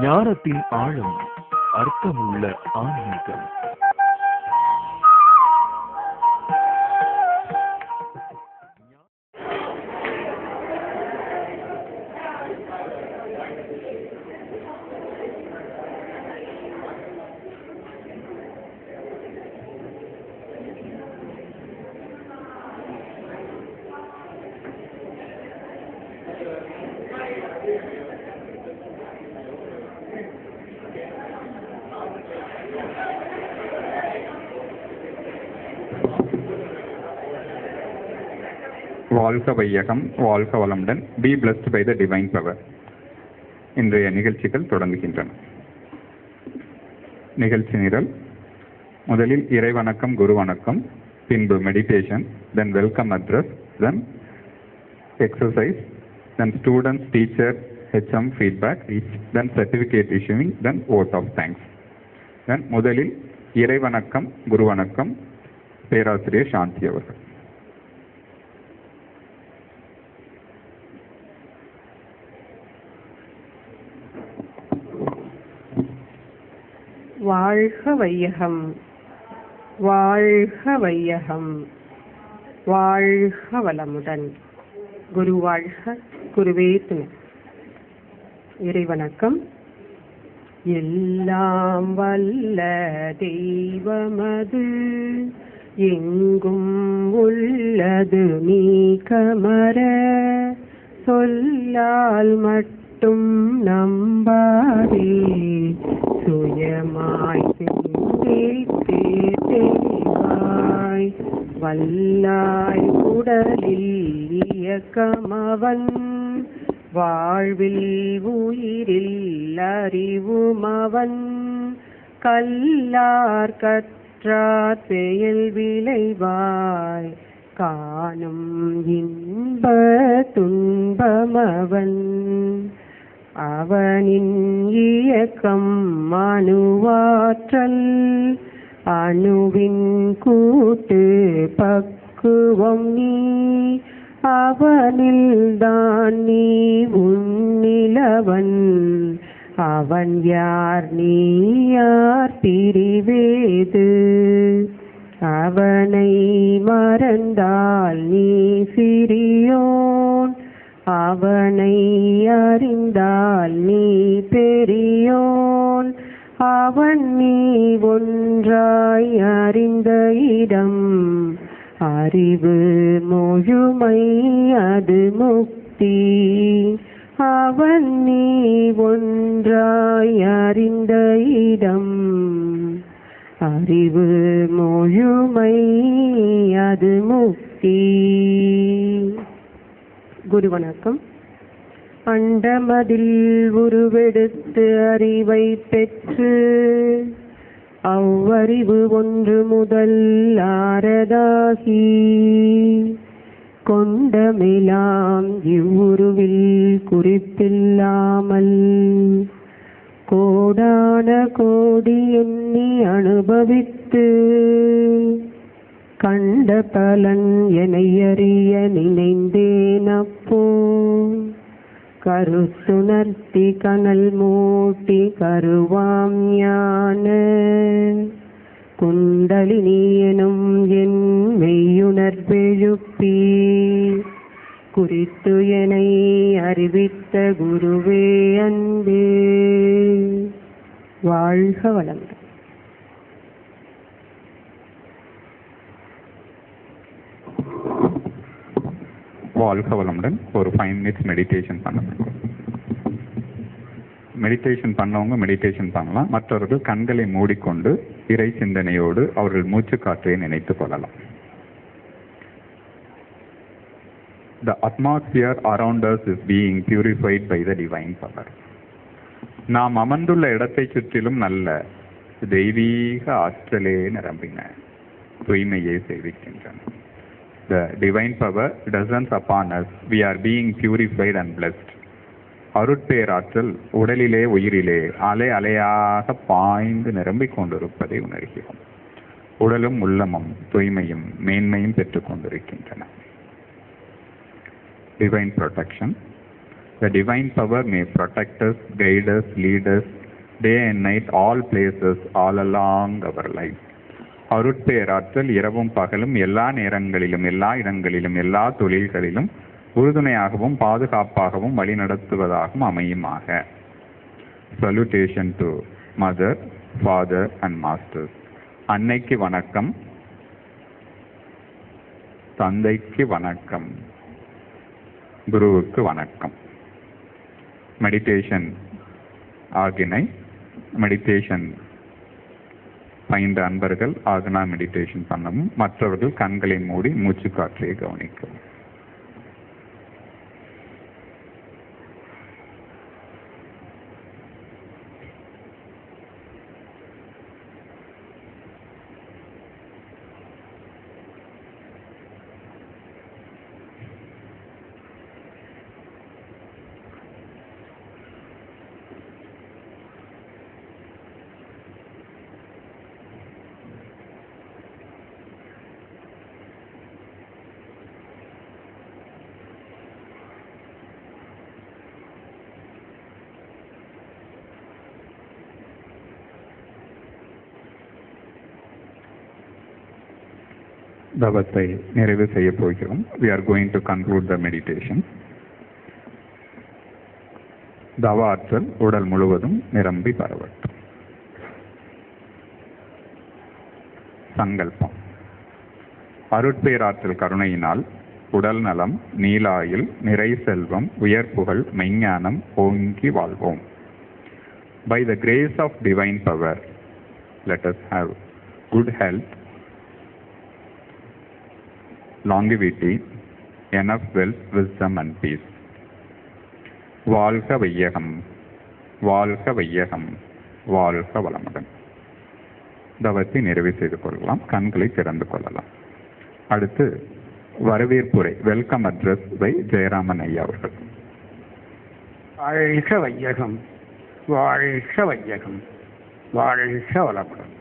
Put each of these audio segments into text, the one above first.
ஞானத்தின் ஆழம், அர்த்தமுள்ள ஆன்மீகம். வாழ்க வையகம், வாழ்க வளமுடன். Be blessed by the divine power. இன்றைய நிகழ்ச்சிகள் தொடங்குகின்றன. நிகழ்ச்சி நிரல்: முதலில் இறைவணக்கம், குரு வணக்கம், பின்பு meditation, then welcome address, then exercise, then students, teacher, HM feedback, then certificate issuing, then vote of thanks. Then முதலில் இறைவணக்கம், குரு வணக்கம், பேராசிரியர் சாந்தி அவர்கள். வாழ்க வையகம், வாழ்க வையகம், வாழ்க வளமுடன். குரு வாழ்க, குருவே துணை. இறைவணக்கம். எல்லாம் வல்ல தெய்வமது எங்கும் உள்ளது நீ கமர, சொல்லால் மட்டும் நம்பாதே, சுயமாய் தெளிவாய் வல்லாய் உடலில் இயக்கமவன், வாழ்வில் உயிரில் அறிவுமவன், கல்லார் கற்றார் செயல் விளைவாய் காணும் இன்ப துன்பமவன், அவனின் இயக்கம் அணுவாற்றல், அணுவின் கூட்டு பக்குவம் நீ, அவனில் தான் நீ உன்னிலவன், அவன் யார் நீ யார் பிரிவேது, அவனை மறந்தால் நீ சிறியோன், அவனை அறிந்தால் நீ பெரியோன், அவன் நீ ஒன்றாய் அறிந்த இடம், அறிவு முழுமை அது முக்தி, அவன் நீ ஒன்றாய் அறிந்த இடம், அறிவு முழுமை அது முக்தி. குரு வணக்கம். அண்டமதில் உருவெடுத்து அறிவை பெற்று, அவ்வறிவு ஒன்று முதல் ஆரதாகி, கொண்டமெலாம் இவ்வுருவில் குறிப்பில்லாமல், கோடான கோடி எண்ணி அனுபவித்து, கண்ட பலன் எனையறிய நினைந்தேன் அப்போ, கருத்துணர்த்தி கனல் மூட்டி கருவாம் ஞான குண்டலினி எனும் என் மெய்யுணர்வெழுப்பி, குறித்து என்னை அறிவித்த குருவே அன்பே. வாழ்க வளமுடன். வாழ்க வளமுடன். ஒரு 5 minutes மெடிடேஷன் பண்ணணும். மெடிடேஷன் பண்ணவங்க மெடிடேஷன் பண்ணலாம். மற்றவர்கள் கண்களை மூடிக்கொண்டு இறை சிந்தனையோடு அவர்கள் மூச்சு காற்றை நினைத்துக் கொள்ளலாம். The atmosphere around us is being purified by the divine power. நாம் அமர்ந்துள்ள இடத்தை சுற்றிலும் நல்ல தெய்வீக ஆற்றலே நிரம்பின தூய்மையை சேவிக்கின்றன. The divine power descends upon us. We are being purified and blessed. அருட்பேராற்றல் உடலிலே உயிரிலே அலை அலையாக பாய்ந்து நிரம்பிக் கொண்டிருப்பதை உணர்கிறோம். உடலும் உள்ளமும் தூய்மையும் மேன்மையும் பெற்றுக் கொண்டிருக்கின்றன. Divine protection. The divine power may protect us, guide us, lead us, day and night, all places, all along our life. அருட்பேராற்றல் இரவும் பகலும் எல்லா நேரங்களிலும் எல்லா இடங்களிலும் எல்லா தொழில்களிலும் உறுதுணையாகவும் பாதுகாப்பாகவும் வழிநடத்துவதாகவும் அமையுமாக. Salutation to Mother, Father and Masters. அன்னைக்கு வணக்கம், தந்தைக்கு வணக்கம், குருவுக்கு வணக்கம். மெடிடேஷன் ஆகினை மெடிடேஷன் பயின்ற அன்பர்கள் ஆகனா மெடிடேஷன் பண்ணவும், மற்றவர்கள் கண்களை மூடி மூச்சு காற்றை கவனிக்கவும். தவத்தை நிறைவு செய்ய போகிறோம். We are going to conclude the meditation. தவ ஆற்றல் உடல் முழுவதும் நிரம்பி பரவட்டும். சங்கல்பம். அருட்பேராற்றல் கருணையினால் உடல் நலம், நீலாயுள், நிறை செல்வம், உயர் புகழ், மெய்ஞானம் ஓங்கி வாழ்வோம். By the grace of divine power, let us have good health, longevity, enough wealth, wisdom and peace. வாழ்க வையகம், வாழ்க வையகம், வாழ்க வளமுடன். தவத்தை நிறைவு செய்து கொள்ளலாம். கண்களை திறந்து கொள்ளலாம். அடுத்து வரவேற்புரை, வெல்கம் அட்ரஸ் பை ஜெயராமன் ஐயா அவர்கள். வாழ்க வையகம், வாழ்க வையகம், வாழ்க வளமுடன்.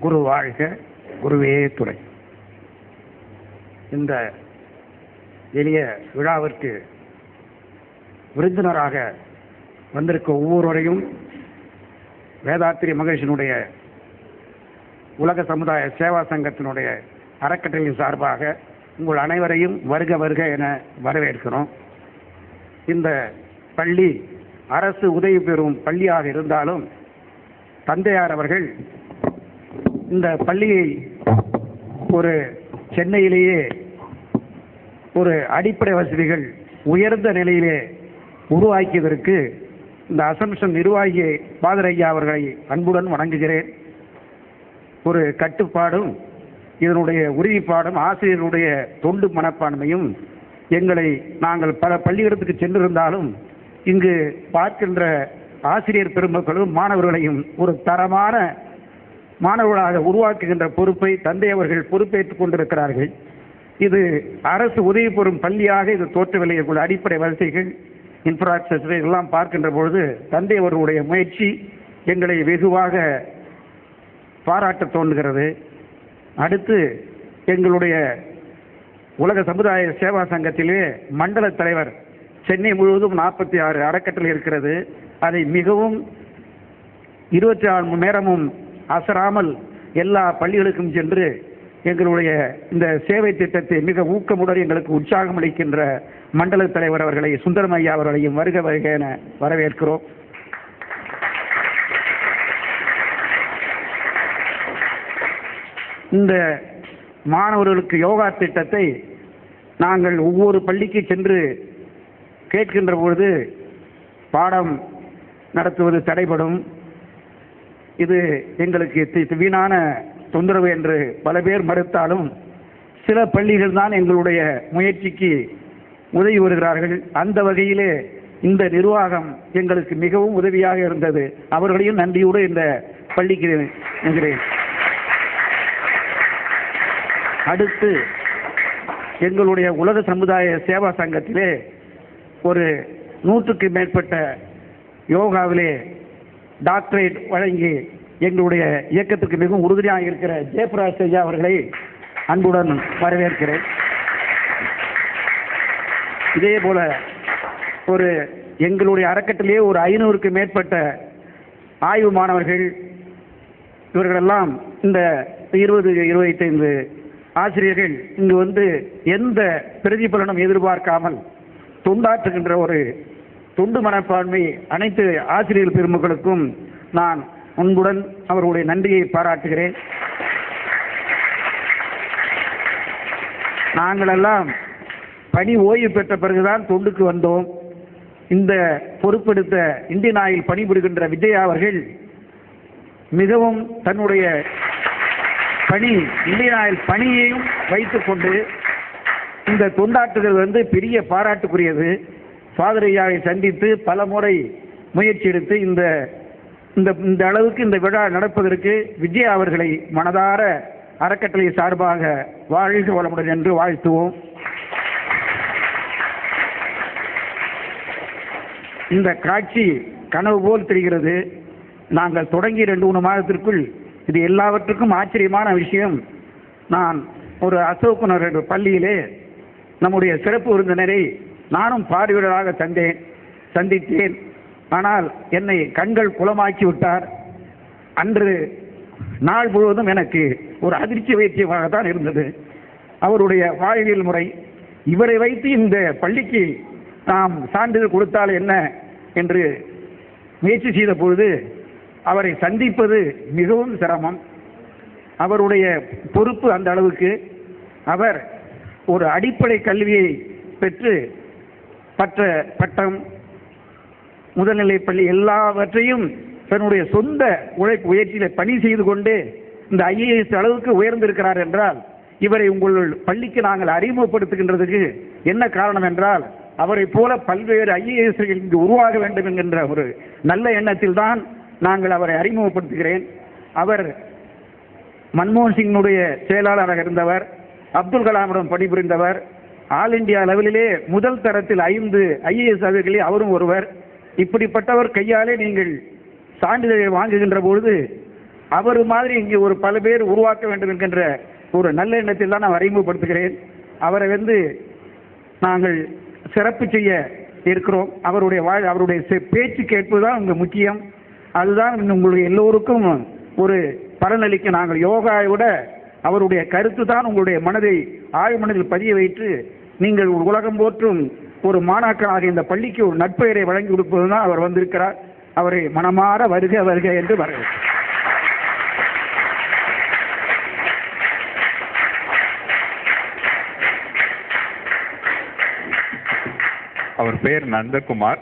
குரு வாழ்க, குருவே துணை. இந்த எளிய விழாவிற்கு விருந்தினராக வந்திருக்க ஒவ்வொருவரையும் வேதாத்திரி மகேஷனுடைய உலக சமுதாய சேவா சங்கத்தினுடைய அறக்கட்டளையின் சார்பாக உங்கள் அனைவரையும் வருக வருக என வரவேற்கிறோம். இந்த பள்ளி அரசு உதவி பெறும் பள்ளியாக இருந்தாலும் தந்தையார் அவர்கள் இந்த பள்ளியை ஒரு சென்னையிலேயே ஒரு அடிப்படை வசதிகள் உயர்ந்த நிலையிலே உருவாக்கியதற்கு இந்த அசம்ஷன் நிர்வாகி பாதர் ஐயா அவர்களை அன்புடன் வணங்குகிறேன். ஒரு கட்டுப்பாடும் இதனுடைய உறுதிப்பாடும் ஆசிரியருடைய தொண்டு மனப்பான்மையும் எங்களை நாங்கள் பல பள்ளியிடத்துக்கு சென்றிருந்தாலும் இங்கு பார்க்கின்ற ஆசிரியர் பெருமக்களும் மாணவர்களையும் ஒரு தரமான மாணவர்களாக உருவாக்குகின்ற பொறுப்பை தந்தை அவர்கள் பொறுப்பேற்றுக் கொண்டிருக்கிறார்கள். இது அரசு உதவி பெறும் பள்ளியாக இது தோற்றவில்லை. அடிப்படை வசதிகள், இன்ஃப்ராஸ்ட்ரக்சர் எல்லாம் பார்க்கின்ற பொழுது தந்தை அவர்களுடைய முயற்சி எங்களை வெகுவாக பாராட்ட தோன்றுகிறது. அடுத்து எங்களுடைய உலக சமுதாய சேவா சங்கத்திலே மண்டல தலைவர் சென்னை முழுவதும் 46 அறக்கட்டளை இருக்கிறது. அதை மிகவும் 24 மணி நேரமும் அசராமல் எல்லா பள்ளிகளுக்கும் சென்று எங்களுடைய இந்த சேவை திட்டத்தை மிக ஊக்கமுடன் எங்களுக்கு உற்சாகம் அளிக்கின்ற மண்டல தலைவர் அவர்களை, சுந்தரம் ஐயா அவர்களையும் வருக வருக என வரவேற்கிறோம். இந்த மாணவர்களுக்கு யோகா திட்டத்தை நாங்கள் ஒவ்வொரு பள்ளிக்கு சென்று கேட்கின்ற பொழுது பாடம் நடத்துவது தடைபடும், இது எங்களுக்கு வீணான தொந்தரவு என்று பல பேர் மறுத்தாலும் சில பள்ளிகள் தான் எங்களுடைய முயற்சிக்கு உதவி வருகிறார்கள். அந்த வகையிலே இந்த நிர்வாகம் எங்களுக்கு மிகவும் உதவியாக இருந்தது. அவர்களையும் நன்றியோடு இந்த பள்ளிக்கு என்கிறேன். அடுத்து எங்களுடைய உலக சமுதாய சேவா சங்கத்திலே ஒரு 100க்கு மேற்பட்ட யோகாவிலே டாக்டரேட் வழங்கி எங்களுடைய இயக்கத்துக்கு மிகவும் உறுதுணையாக இருக்கிற ஜெயபிரகாஷ் ஐயா அவர்களை அன்புடன் வரவேற்கிறேன். இதே போல ஒரு எங்களுடைய அறக்கட்டளையே ஒரு 500க்கு மேற்பட்ட ஆய்வு மாணவர்கள் இவர்களெல்லாம் இந்த 20-25 ஆசிரியர்கள் இங்கு வந்து எந்த பிரதிபலனும் எதிர்பார்க்காமல் தொண்டாற்றுகின்ற ஒரு தொண்டு மனப்பான்மை அனைத்து ஆசிரியர் பெருமக்களுக்கும் நான் அன்புடன் அவர்களுடைய நன்றியை பாராட்டுகிறேன். நாங்களெல்லாம் பணி ஓய்வு பெற்ற பிறகுதான் தொண்டுக்கு வந்தோம். இந்த பொறுப்பெடுத்த இந்தியன் ஆயில் பணிபுரிகின்ற விஜயா அவர்கள் மிகவும் தன்னுடைய இந்தியன் ஆயில் பணியையும் வைத்துக் கொண்டு இந்த தொண்டாற்றுதல் வந்து பெரிய பாராட்டுக்குரியது. ஃபாதர் ஐயாவை சந்தித்து பல முறை முயற்சி எடுத்து இந்த அளவுக்கு இந்த விழா நடப்பதற்கு விஜயா அவர்களை மனதார அறக்கட்டளை சார்பாக வாழ்க வளமுடன் என்று வாழ்த்துவோம். இந்த காட்சி கனவு போல் தெரிகிறது. நாங்கள் தொடங்கி 2-3 மாதத்திற்குள் இது எல்லாவற்றுக்கும் ஆச்சரியமான விஷயம். நான் ஒரு அசோக்குனர் என்ற பள்ளியிலே நம்முடைய சிறப்பு விருந்தினரை நானும் பார்வையாளராக சந்தித்தேன். ஆனால் என்னை கண்கள் குளமாக்கி விட்டார். அன்று நாள் முழுவதும் எனக்கு ஒரு அதிர்ச்சி வைத்தியமாகத்தான் இருந்தது. அவருடைய வாழ்வியல் முறை, இவரை வைத்து இந்த பள்ளிக்கு நாம் சான்றிதழ் கொடுத்தால் என்ன என்று முயற்சி செய்த பொழுது அவரை சந்திப்பது மிகவும் சிரமம். அவருடைய பொறுப்பு அந்த அளவுக்கு. அவர் ஒரு அடிப்படை கல்வியை பெற்று பட்டம், முதல்நிலை பள்ளி எல்லாவற்றையும் தன்னுடைய சொந்த உழைப்பு முயற்சியில பணி செய்து கொண்டு இந்த IAS அளவுக்கு உயர்ந்திருக்கிறார் என்றால் இவரை உங்கள் பள்ளிக்கு நாங்கள் அறிமுகப்படுத்துகின்றதுக்கு என்ன காரணம் என்றால் அவரை போல பல்வேறு IAS இங்கு உருவாக வேண்டும் என்கின்ற ஒரு நல்ல எண்ணத்தில் தான் நாங்கள் அவரை அறிமுகப்படுத்துகிறேன். அவர் மன்மோகன் சிங்கினுடைய செயலாளராக இருந்தவர், அப்துல் கலாமிடம் பணிபுரிந்தவர், ஆல் இந்தியா லெவலிலே முதல் தரத்தில் 5 IAS அதிகாரிகளே அவரும் ஒருவர். இப்படிப்பட்டவர் கையாலே நீங்கள் சான்றிதழை வாங்குகின்ற பொழுது அவர் மாதிரி இங்கே ஒரு பல பேர் உருவாக்க வேண்டும் என்கின்ற ஒரு நல்ல எண்ணத்தில் தான் நான் அறிமுகப்படுத்துகிறேன். அவரை வந்து நாங்கள் சிறப்பு செய்ய இருக்கிறோம். அவருடைய பேச்சு கேட்பதுதான் இங்கு முக்கியம். அதுதான் உங்களுடைய எல்லோருக்கும் ஒரு பலனளிக்க நாங்கள் யோகாவை விட அவருடைய கருத்து தான் உங்களுடைய மனதை ஆழ்மனதில் பதிய வைத்து நீங்கள் உலகம் போற்றும் ஒரு மாணாக்கராக இந்த பள்ளிக்கு ஒரு நட்பெயரை வழங்கி கொடுப்பதுதான் அவர் வந்திருக்கிறார். அவரை மனமாற வருக வருக என்று வரவேற்கிறேன். அவர் பேர் நந்தகுமார்.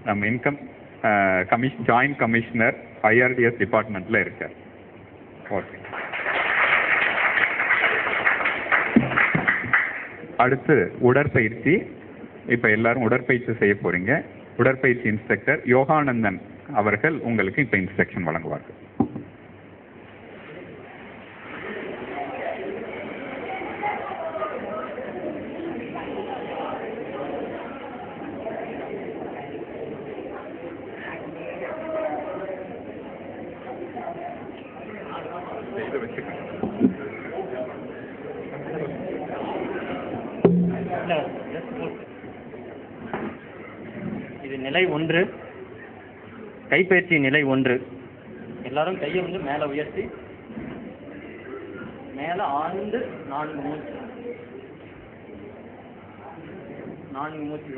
நம்ம இன்கம் ஜாயின்ட் கமிஷனர் IRDS டிபார்ட்மெண்ட்ல இருக்கார். ஓகே. அடுத்து உடற்பயிற்சி. இப்ப எல்லாரும் உடற்பயிற்சி செய்ய போறீங்க. உடற்பயிற்சி இன்ஸ்ட்ரக்டர் யோகானந்தன் அவர்கள் உங்களுக்கு இப்ப இன்ஸ்ட்ரக்ஷன் வழங்குவார்கள். இது நிலை 1, கைப்பயிற்சி நிலை 1. எல்லாரும் கையை வந்து மேலே உயர்த்தி மேலே ஆழ்ந்து 4 மூச்சு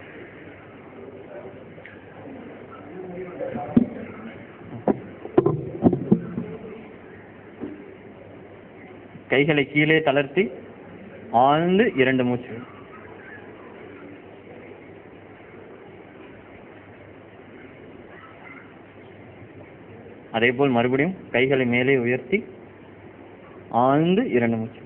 கைகளை கீழே தளர்த்தி ஆழ்ந்து 2 மூச்சு. அதேபோல் மறுபடியும் கைகளை மேலே உயர்த்தி ஆழ்ந்து 2 மூச்சு.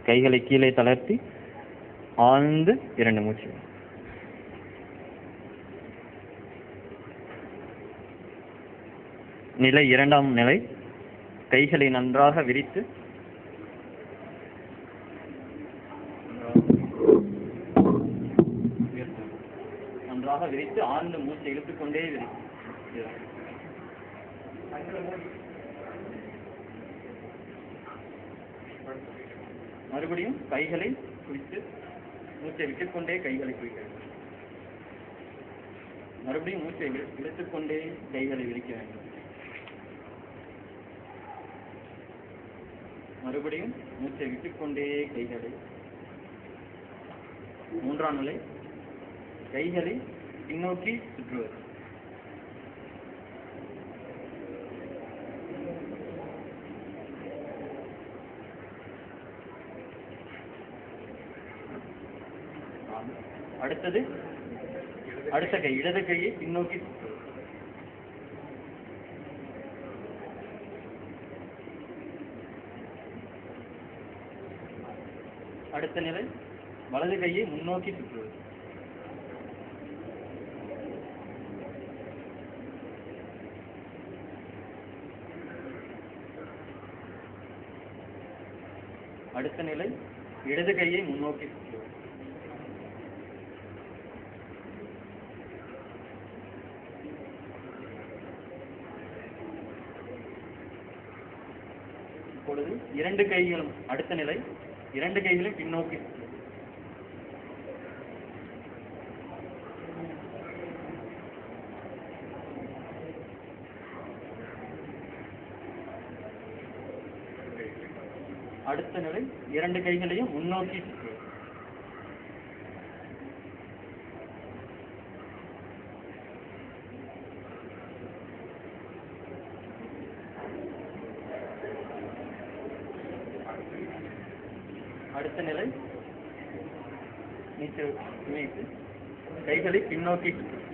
கைகளை கீழே தளர்த்தி ஆழ்ந்து 2 மூச்சு. நிலை 2ஆம் நிலை. கைகளை நன்றாக விரித்து ஆழ்ந்த மூச்சை இழுத்துக்கொண்டே விரித்து மறுபடியும் கைகளை குவித்து மூச்சை விட்டுக்கொண்டே கைகளை குவிக்க வேண்டும். மறுபடியும் மூச்சை இழுத்துக்கொண்டே கைகளை விரிக்க வேண்டும். மறுபடியும் மூச்சை விட்டுக்கொண்டே கைகளை. மூன்றாம் நிலை, கைகளை பின்னோக்கி சுற்றுவது. அடுத்தது அடுத்த கை, இடது கையை பின்னோக்கி சுற்றுவது. அடுத்த நிலை, வலது கையை முன்னோக்கி சுற்றுவது. அடுத்த நிலை, இடது கையை முன்னோக்கி சுற்றுவது. இப்பொழுது இரண்டு கைகளும், அடுத்த நிலை, இரண்டு கைகளும் பின்னோக்கி சுற்றுவது. அடுத்த நிலை, இரண்டு கைகளையும் முன்னோக்கி சுற்றுவது. அடுத்த நிலை, நீச்சல் இணைத்து கைகளை பின்னோக்கி சுற்றுவது.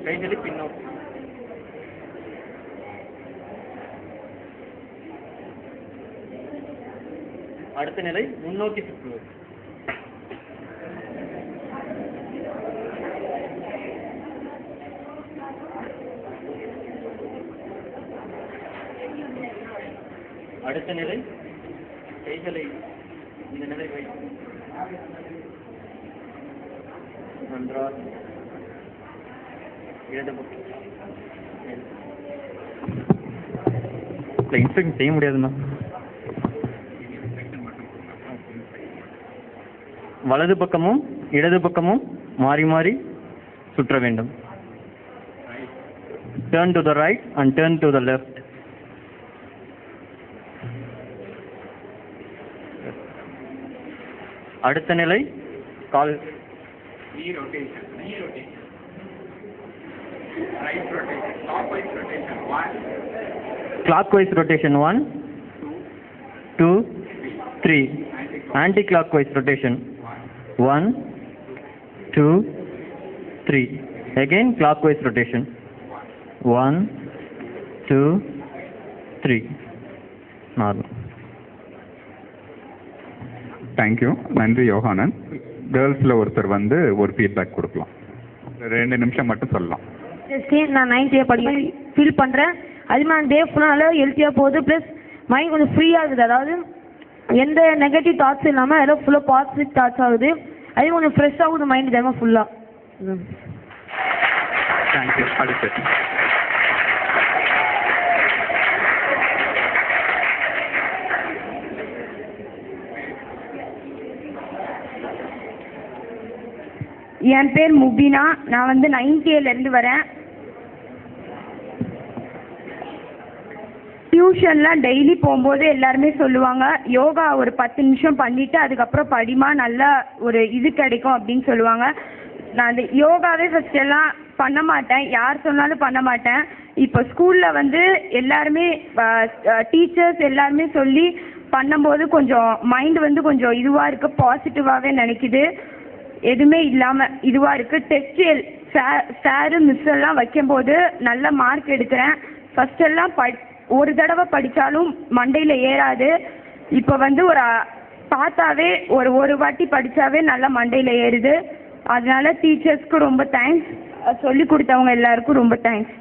கைகளை பின்னோக்கி. அடுத்த நிலை, முன்னோக்கி சுற்றுவது. அடுத்த நிலை, கைகளை இந்த நிலை வைத்து நன்றாக இடது பக்கம். இன்ஸ்ட்ரக்ஷன் செய்ய முடியாதுண்ணா. வலது பக்கமும் இடது பக்கமும் மாறி மாறி சுற்ற வேண்டும். Turn to the right and turn to the left. அடுத்த நிலை, கால் clockwise rotation 1 2 3, anti-clockwise rotation 1 2 3, again clockwise rotation 1 2 3, normal. Thank you, நன்றி யோகானன். கேர்ள்ஸில் ஒருத்தர் வந்து ஒரு ஃபீட்பேக் கொடுக்கலாம். 2 நிமிஷம் மட்டும் சொல்லலாம். நான் 9th டே படிக்க ஃபீல் பண்ணுறேன். அது மாதிரி டே ஃபுல்லாக நல்லா ஹெல்த்தியாக போகுது. ப்ளஸ் மைண்ட் கொஞ்சம் ஃப்ரீயாக இருக்குது. அதாவது எந்த நெகட்டிவ் தாட்ஸும் இல்லாமல் எல்லாம் ஃபுல்லாக பாசிட்டிவ் தாட்ஸ் ஆகுது. அதே கொஞ்சம் ஃப்ரெஷ் ஆகுது மைண்ட் தினமும் ஃபுல்லாக. தேங்க்யூ. அடுத்து என் பேர் முபினா. நான் வந்து 9th இருந்து வரேன். டியூஷன்லாம் டெய்லி போகும்போது எல்லாருமே சொல்லுவாங்க, யோகா ஒரு 10 நிமிஷம் பண்ணிவிட்டு அதுக்கப்புறம் படிமா, நல்லா ஒரு இது கிடைக்கும் அப்படின்னு சொல்லுவாங்க. நான் அந்த யோகாவே ஃபஸ்ட் எல்லாம் பண்ண மாட்டேன், யார் சொன்னாலும் பண்ண மாட்டேன். இப்போ ஸ்கூலில் வந்து எல்லாருமே டீச்சர்ஸ் எல்லாருமே சொல்லி பண்ணும்போது கொஞ்சம் மைண்ட் வந்து கொஞ்சம் இதுவாக இருக்குது, பாசிட்டிவாகவே நினைக்குது, எதுவுமே இல்லாமல் இதுவாக இருக்குது. டெஸ்ட் சாரு மிஸ் எல்லாம் வைக்கும்போது நல்ல மார்க் எடுக்கிறேன். ஃபஸ்ட்டெல்லாம் ஒரு தடவை படித்தாலும் மண்டையில் ஏறாது. இப்போ வந்து ஒரு பார்த்தாவே ஒரு வாட்டி படித்தாவே நல்லா மண்டையில் ஏறுது. அதனால டீச்சர்ஸ்க்கு ரொம்ப தேங்க்ஸ், சொல்லி கொடுத்தவங்க எல்லாருக்கும் ரொம்ப தேங்க்ஸ்.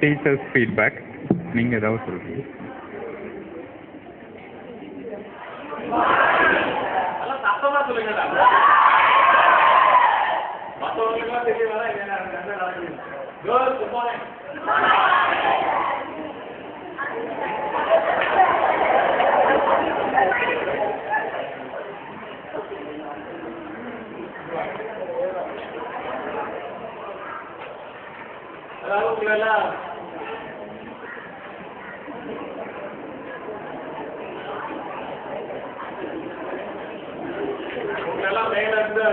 டீச்சர்ஸ் ஃபீட்பேக் நீங்கள் ஏதாவது சொல்லுங்கள். மற்றவங்களுக்குலாம் தெரியும். உங்களெல்லாம் மேல இருந்து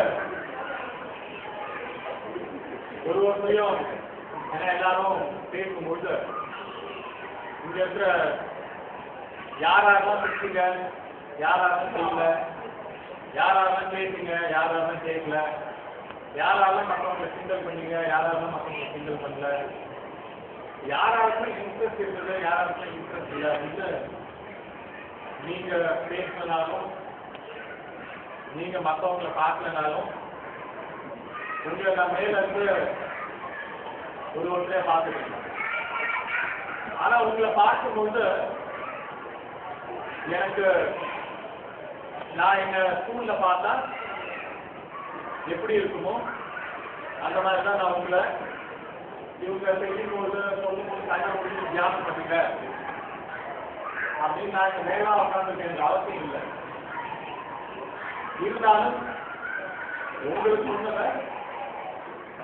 ஒருவரையும் எல்லாரும் பேசும்பொழுது இங்க இருக்கிற யாரெல்லாம் பேசுங்க, யாரெல்லாம் செய்யல, யாரெல்லாம் பேசுங்க, யாரெல்லாம் கேட்கல, யாரெல்லாம் மற்றவங்களை கிண்டல் பண்ணீங்க, யாரெல்லாம் மற்றவங்களை கிண்டல் பண்ணல, யாராருக்கும் இன்ட்ரெஸ்ட் இருக்குது, யாராருக்கும் இன்ட்ரெஸ்ட் இல்லை அப்படின்னு நீங்க பேசினாலும் நீங்க மற்றவங்களை பார்க்கலனாலும் உங்களை நான் மேல இருந்து ஒருவரையே பார்த்துருக்கேன். ஆனா உங்களை பார்க்கும்போது எனக்கு நான் எங்க ஸ்கூல்ல பார்த்தா எப்படி இருக்குமோ அந்த மாதிரி தான் நான் உங்களை இவங்க செய்யும்போது சொல்லும்போது தனியாக முடிஞ்சு தியானம் பண்ணுங்க அப்படின்னு நான் இங்க மேலா உட்காந்துருக்க எனக்கு அவசியம் இல்லை. இருந்தாலும் உங்களுக்கு சொன்னதை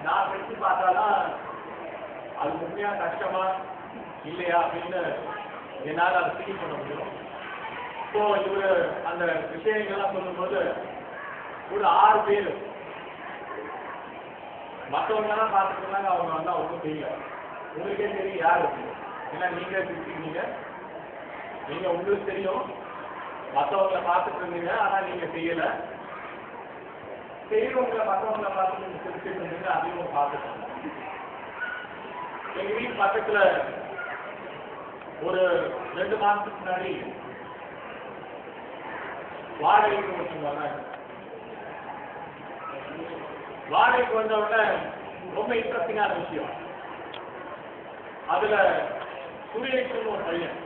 நான் செஞ்சு பார்த்தாதான் அது உண்மையா கஷ்டமா இல்லையா அப்படின்னு என்னால் அதை ஃபீல் பண்ண முடியும். ஸோ இவரு அந்த விஷயங்கள்லாம் சொல்லும்போது ஒரு 6 பேர் மற்றவங்கலாம் பார்த்துட்டு இருந்தாங்க, அவங்க வந்தா ஒன்றும் தெரியல. உங்களுக்கே தெரியும் யாரு, ஏன்னா நீங்களே பேசிக்கிறீங்க, நீங்க உங்களுக்கு தெரியும் மற்றவங்களை பார்த்துட்டு இருந்தீங்க, ஆனா நீங்க செய்யல. செய்யறவங்களை மற்றவங்களை பார்த்து நீங்க சிரிச்சுட்டு இருந்தீங்க, அதையும் பார்த்துட்டு. எங்க வீட்டு பக்கத்துல ஒரு 2 மாசத்துக்கு முன்னாடி வாடகைக்கு ஒருத்தவங்க வந்தாங்க. வாடகைக்கு வந்தவுடனே ரொம்ப இன்ட்ரெஸ்டிங்கான விஷயம், அதுல சுரேஷ்னு ஒரு பையன்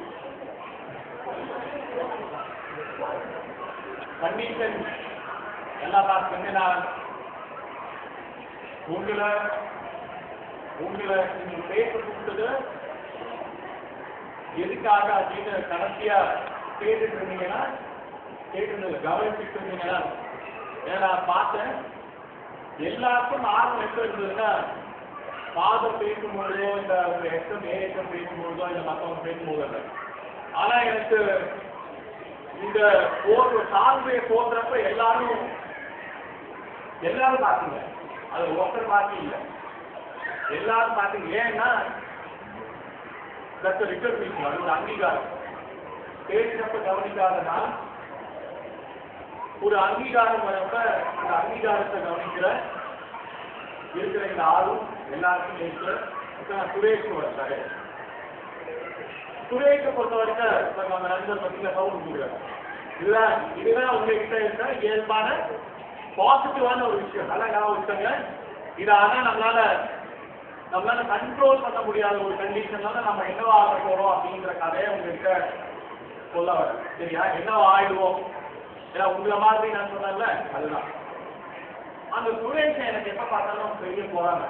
கண்டிஷன் எல்லாம் பார்த்து நான் உங்களை நீங்க பேச கூப்பிட்டது எதுக்காக அப்படின்னு கடைசியா கேட்டுட்டு இருந்தீங்கன்னா கவனிச்சுட்டு இருந்தீங்கன்னா நான் பார்த்தேன் எல்லாருக்கும் ஆர்வம் எப்ப இருந்ததுன்னா ஃபாதர் பேசும்பொழுதோ இந்த எக்ஸம் ஏஎக்ஸம் பேசும்பொழுதோ இல்லை மற்றவங்க பேசும்போது இல்லை. ஆனா எனக்கு இந்த சார்பையை போடுறப்ப எல்லாரும் பார்த்தீங்க, அது ஒருத்தர் பாக்கி இல்லை, எல்லாரும் பார்த்தீங்க. ஏன்னா ரிகக்னிஷன், அது ஒரு அங்கீகாரம். பேசினப்ப கவனிக்காதனா ஒரு அங்கீகாரம் வரப்ப அந்த அங்கீகாரத்தை கவனிக்கிற இருக்கிற இந்த ஆளும் எல்லாருக்கும் இருக்கிற சுரேஷ் வந்தாரு. சுரேஷை பொறுத்த வரைக்கும் நம்ம நண்பர் பத்தியில சவுண்ட் கொடுக்குறாரு. இதுதான் உங்ககிட்ட இருக்க இயல்பான பாசிட்டிவான ஒரு விஷயம். நல்லா ஞாபகம் வச்சுக்கோங்க. இது ஆனா நம்மளால கண்ட்ரோல் பண்ண முடியாத ஒரு கண்டிஷன்ல நம்ம என்னவா ஆக போறோம் அப்படிங்கிற கதையை உங்ககிட்ட சொல்ல வர. சரியா? என்னவா ஆயிடுவோம், ஏன்னா உங்களை மாதிரி நான் சொன்னேன்ல, அதுதான். அந்த சுரேஷை எனக்கு எப்ப பார்த்தாலும் பெரிய போறாங்க.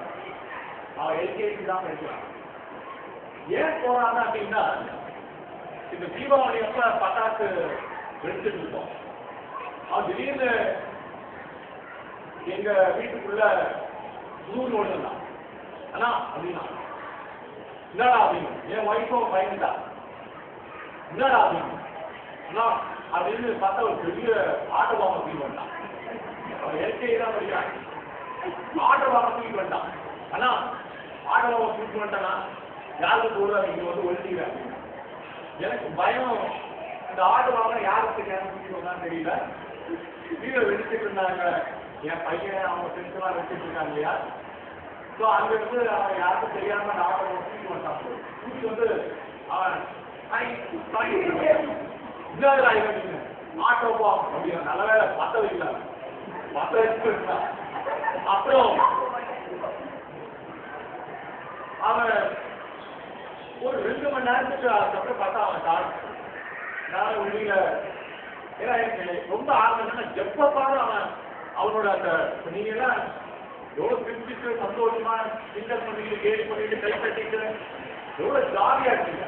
அவன் எல்கேஜி தான் படிக்கிறான். ஏன் போறாங்க அப்படின்னா, இந்த தீபாவளி அப்ப பட்டாசு வெடிச்சுட்டு இருக்கோம். அவன் திடீர்னு எங்க வீட்டுக்குள்ள நூறு ஓடுதான் ஆனா அப்படின்னா என்னடா அப்படின்னு என் ஒய்ஃபும் பயந்துட்டா. என்னடா அப்படின்னு அப்படின்னு பார்த்தா ஒரு பெரிய ஆட்டோ பாம்பை தூக்கி வந்தான். அவன் எல்கேஜி தான் படிக்கிறான். ஆட்டோ பாம்பை தூக்கி வந்தான். ஆனா ஆட்டோ பாம்பை தூக்கி வந்துட்டானா யாருக்கு போடுறாங்க, இங்க வந்து ஒழிச்சுக்கிறாங்க. எனக்கு பயம், இந்த ஆட்டோ பாம்பை யாருக்கு தூக்கி வந்தான்னு தெரியல. கீழே வெடிச்சுட்டு இருந்தாங்க. என் பையன் அவங்க ஃப்ரெண்ட்ஸ்லாம் வச்சுட்டு இருக்காங்க இல்லையா. ஸோ அங்க இருந்து அவன் யாருக்கும் தெரியாம அந்த ஆட்டோ தூக்கி வந்தான். தூக்கி வந்து அவன் ஆட்டோ பாம் அப்படின்னு நல்ல வேலை பத்த வைக்கல, பத்த வச்சு இருந்தான். அப்புறம் அவன் ஒரு 2 மணி நேரத்துக்கு அதுக்கப்புறம் பார்த்தா அவன் நான் வெளியில, ஏன்னா எனக்கு ரொம்ப ஆர்வம் என்னன்னா எப்ப பாரு அவனோட அந்த நீங்க எல்லாம் எவ்வளவு சிரிச்சுட்டு சந்தோஷமா சிங்கர் பண்ணிட்டு கேலி பண்ணிட்டு கை கட்டிட்டு எவ்வளவு ஜாலியா இருக்கீங்க.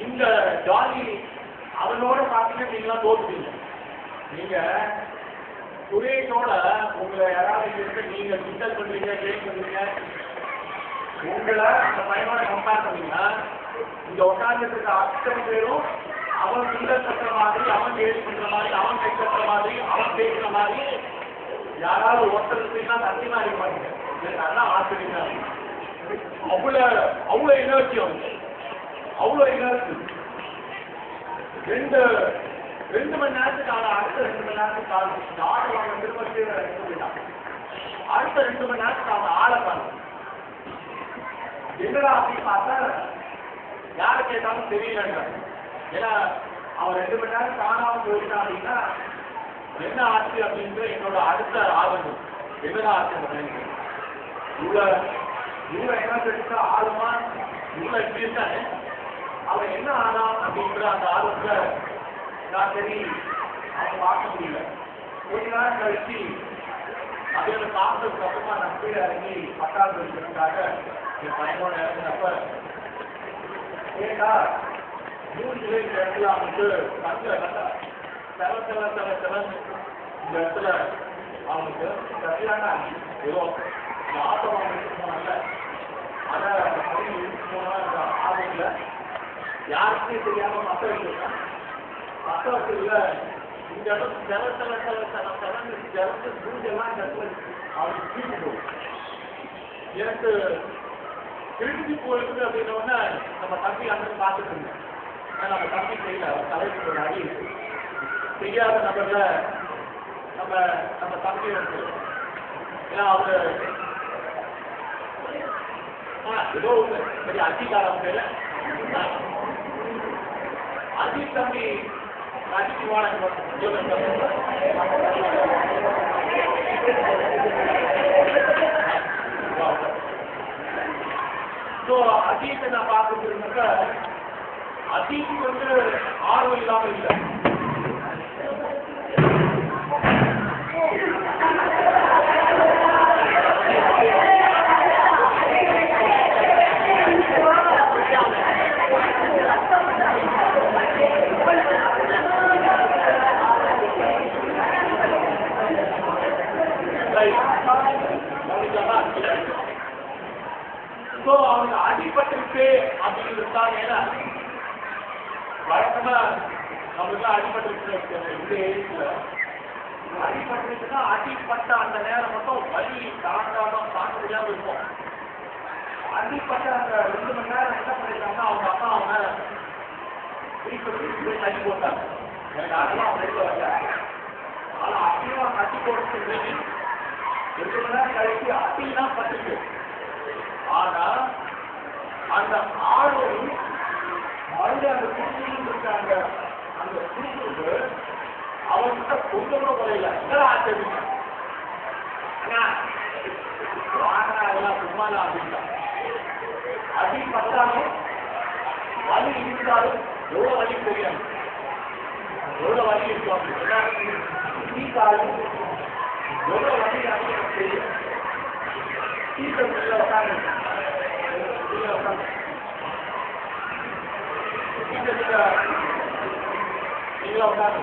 இந்த ஜாலி அவனோட பார்த்தீங்கன்னா நீங்களாம் தோத்துட்டீங்க. நீங்க சுரேஷோட உங்களை யாராவது இருக்கு, நீங்க கிண்டல் பண்றீங்க, கேலி பண்றீங்க, உங்களை அந்த பையனோட கம்பேர் பண்ணீங்கன்னா இங்க உட்காந்துட்டு அத்தனை பேரும் அவன் பிள்ளை கட்டுற மாதிரி, அவன் கேள்வி பண்ற மாதிரி, அவன் கை கட்டுற மாதிரி, அவன் பேசுற மாதிரி யாராவது ஒருத்தர் சத்தியமா இருக்க மாட்டேங்க. நல்லா ஆச்சரியமா அவ்வளோ எனர்ஜி அவங்க, அவ்வளோ எனர்ஜி. ரெண்டு மணி நேரத்துக்கு அடுத்த 2 மணி நேரத்துக்கு ஆளை வாங்க திரும்ப அடுத்த 2 மணி நேரத்துக்கு அவங்க ஆளை பாருங்க. என்னடா அப்படின்னு பார்த்தா யாரை கேட்டாலும் தெரியலங்க. ஏன்னா அவன் 2 மணி நேரம் காணாம போயிட்டான் அப்படின்னா என்ன ஆச்சு அப்படின்ற என்னோட அடுத்த ஆர்வம் என்னடா ஆச்சு அப்படின்னு இவ்வளோ என்ன தெரிஞ்சா ஆர்வமா இவ்வளோ இப்படி இருக்கானே அவன் என்ன ஆனான் அப்படின்ற அந்த ஆர்வத்தை நான் சரி அவன் பார்க்க முடியல. கொஞ்ச நேரம் கழிச்சு அதோட பார்த்ததுக்கு அப்புறமா நான் கீழே இறங்கி 10வது வருஷத்துக்காக என் பையனோட இறங்கினப்ப கேட்டா 3 இந்த இடத்துல அவனுக்கு செவன் இந்த இடத்துல அவனுக்கு சரியான ஏதோ இந்த ஆட்டோ வாங்கிட்டு போனாங்க. அதை அந்த பள்ளி இழுத்து போனா அந்த ஆர்வத்தில் யாருக்குமே தெரியாம மத்த வச்சிருக்கான். மத்த வச்சதுல இந்த இடம் செவன் பூஜெல்லாம் இந்த இடத்துல அவனுக்கு தூக்கி போகும். எனக்கு திருச்சி போயிருக்கு அப்படின்னோடனே நம்ம தம்பி அங்கே பார்த்துட்டு இருந்தோம். நம்ம தம்பி செய்யல, தலைக்கு ஒரு அடி செய்யாத நபர்ல நம்ம தம்பி வந்து ஏன்னா அவரு ஏதோ ஒன்று பெரிய அஜிக்காரன் பேரு அஜித் தம்பி அஜிக்குவான ஸோ அஜித்தை நான் பார்த்துட்டு இருந்தாக்க அஜித் வந்து ஆர்வம் இல்லாமல் இல்லை. ஸோ அவனுக்கு அடிபட்டுருக்கு அப்படின்னு இருக்காங்க. ஏன்னா வழக்கமா நம்மளுக்கு அடிபட்டு இந்த ஏஜ்ல அடிபட்டுருக்குன்னா அடிப்பட்ட அந்த நேரம் மட்டும் வலி தாண்டாம தாக்க முடியாம இருக்கும். அடிப்பட்ட அந்த 2 மணி நேரம் என்ன பண்ணிருக்காங்கன்னா அவங்க அப்பா அவனை போய் தள்ளி போட்டாங்க. எனக்கு அதெல்லாம் அவங்க வெளில வரல. ஆனா அப்படியும் அவன் அடி போட்டு 2 மணி நேரம் கழிச்சு அடிதான் பட்டுச்சு. ஆனா அந்த ஆர்வம் மறுபடியும் அந்த குடும்பம் இருக்காங்க. அந்த குடும்பத்துக்கு அவன்கிட்ட கொஞ்சம் கூட குறையில ஆச்சரியம் அதெல்லாம் சும்மாதான் அப்படின்னா அடி பட்டாலும் வலி இருந்தாலும் எவ்வளவு வலி தெரியாது, எவ்வளவு வலி இருக்கும் அப்படின்னா எவ்வளவு வலி அப்படின்னு தெரியும். சீக்கிரம் உட்காந்து நீங்களா உட்காந்து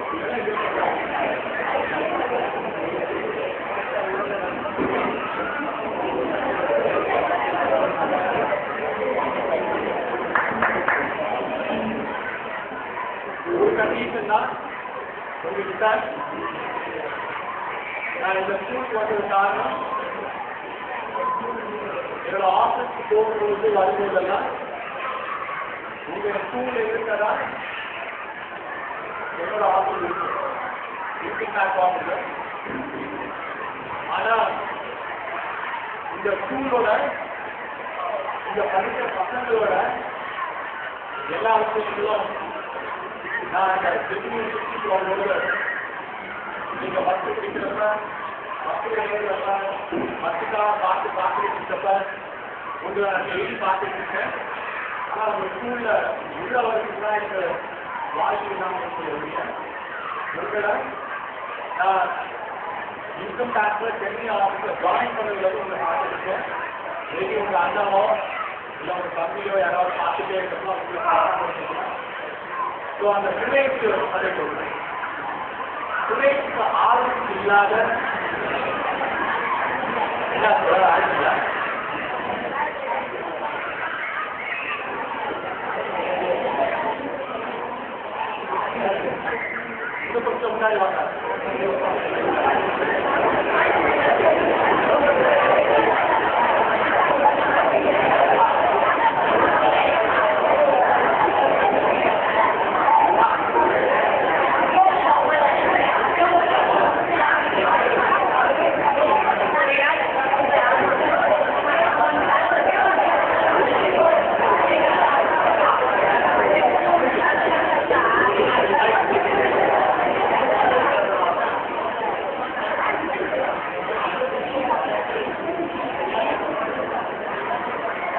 ஒரு கண்டிஷன் தான் உங்ககிட்ட நான் இந்த ஸ்கூலுக்கு வந்தது காரணம் என்னோட ஆஃபீஸ்க்கு போகும்போது வரும்போதெல்லாம் உங்க ஸ்கூல்ல இருக்கிறதா என்னோட ஆஃபீஸ் இருக்கு. ஆனா இந்த ஸ்கூலோட இந்த படிக்கிற பசங்களோட எல்லா விஷயங்களும் நான் அந்த சுற்றி வரும்போது நீங்க பஸ் பிடிக்கிறப்ப பஸ்ஸில் ஏறுறப்ப பஸ்ஸுக்காக பார்த்துட்டு இருக்கப்ப உங்களை நான் டெய்லி பார்த்துட்டு இருக்கேன். ஆனால் உங்க ஸ்கூல்ல உள்ள வரைக்கும் தான் எனக்கு வாய்ப்பு இல்லாமல் இருக்கிற உங்களை நான் இன்கம் டேக்ஸ்ல சென்னை ஆஃபீஸில் ஜாயின் பண்ணதுல உங்களை பார்த்துருக்கேன். மேபி உங்க அண்ணாவோ இல்லை உங்க தம்பியோ யாராவது பார்த்துட்டே இருக்கப்போ உங்களுக்கு பார்த்துருக்கீங்க. ஸோ அந்த பிள்ளைக்கு அதை சொல்றேன். பிள்ளைக்கு ஆர்வம் இல்லாத என்ன சொல்ல ஆயிடுங்களா முன்னாடி வாங்க.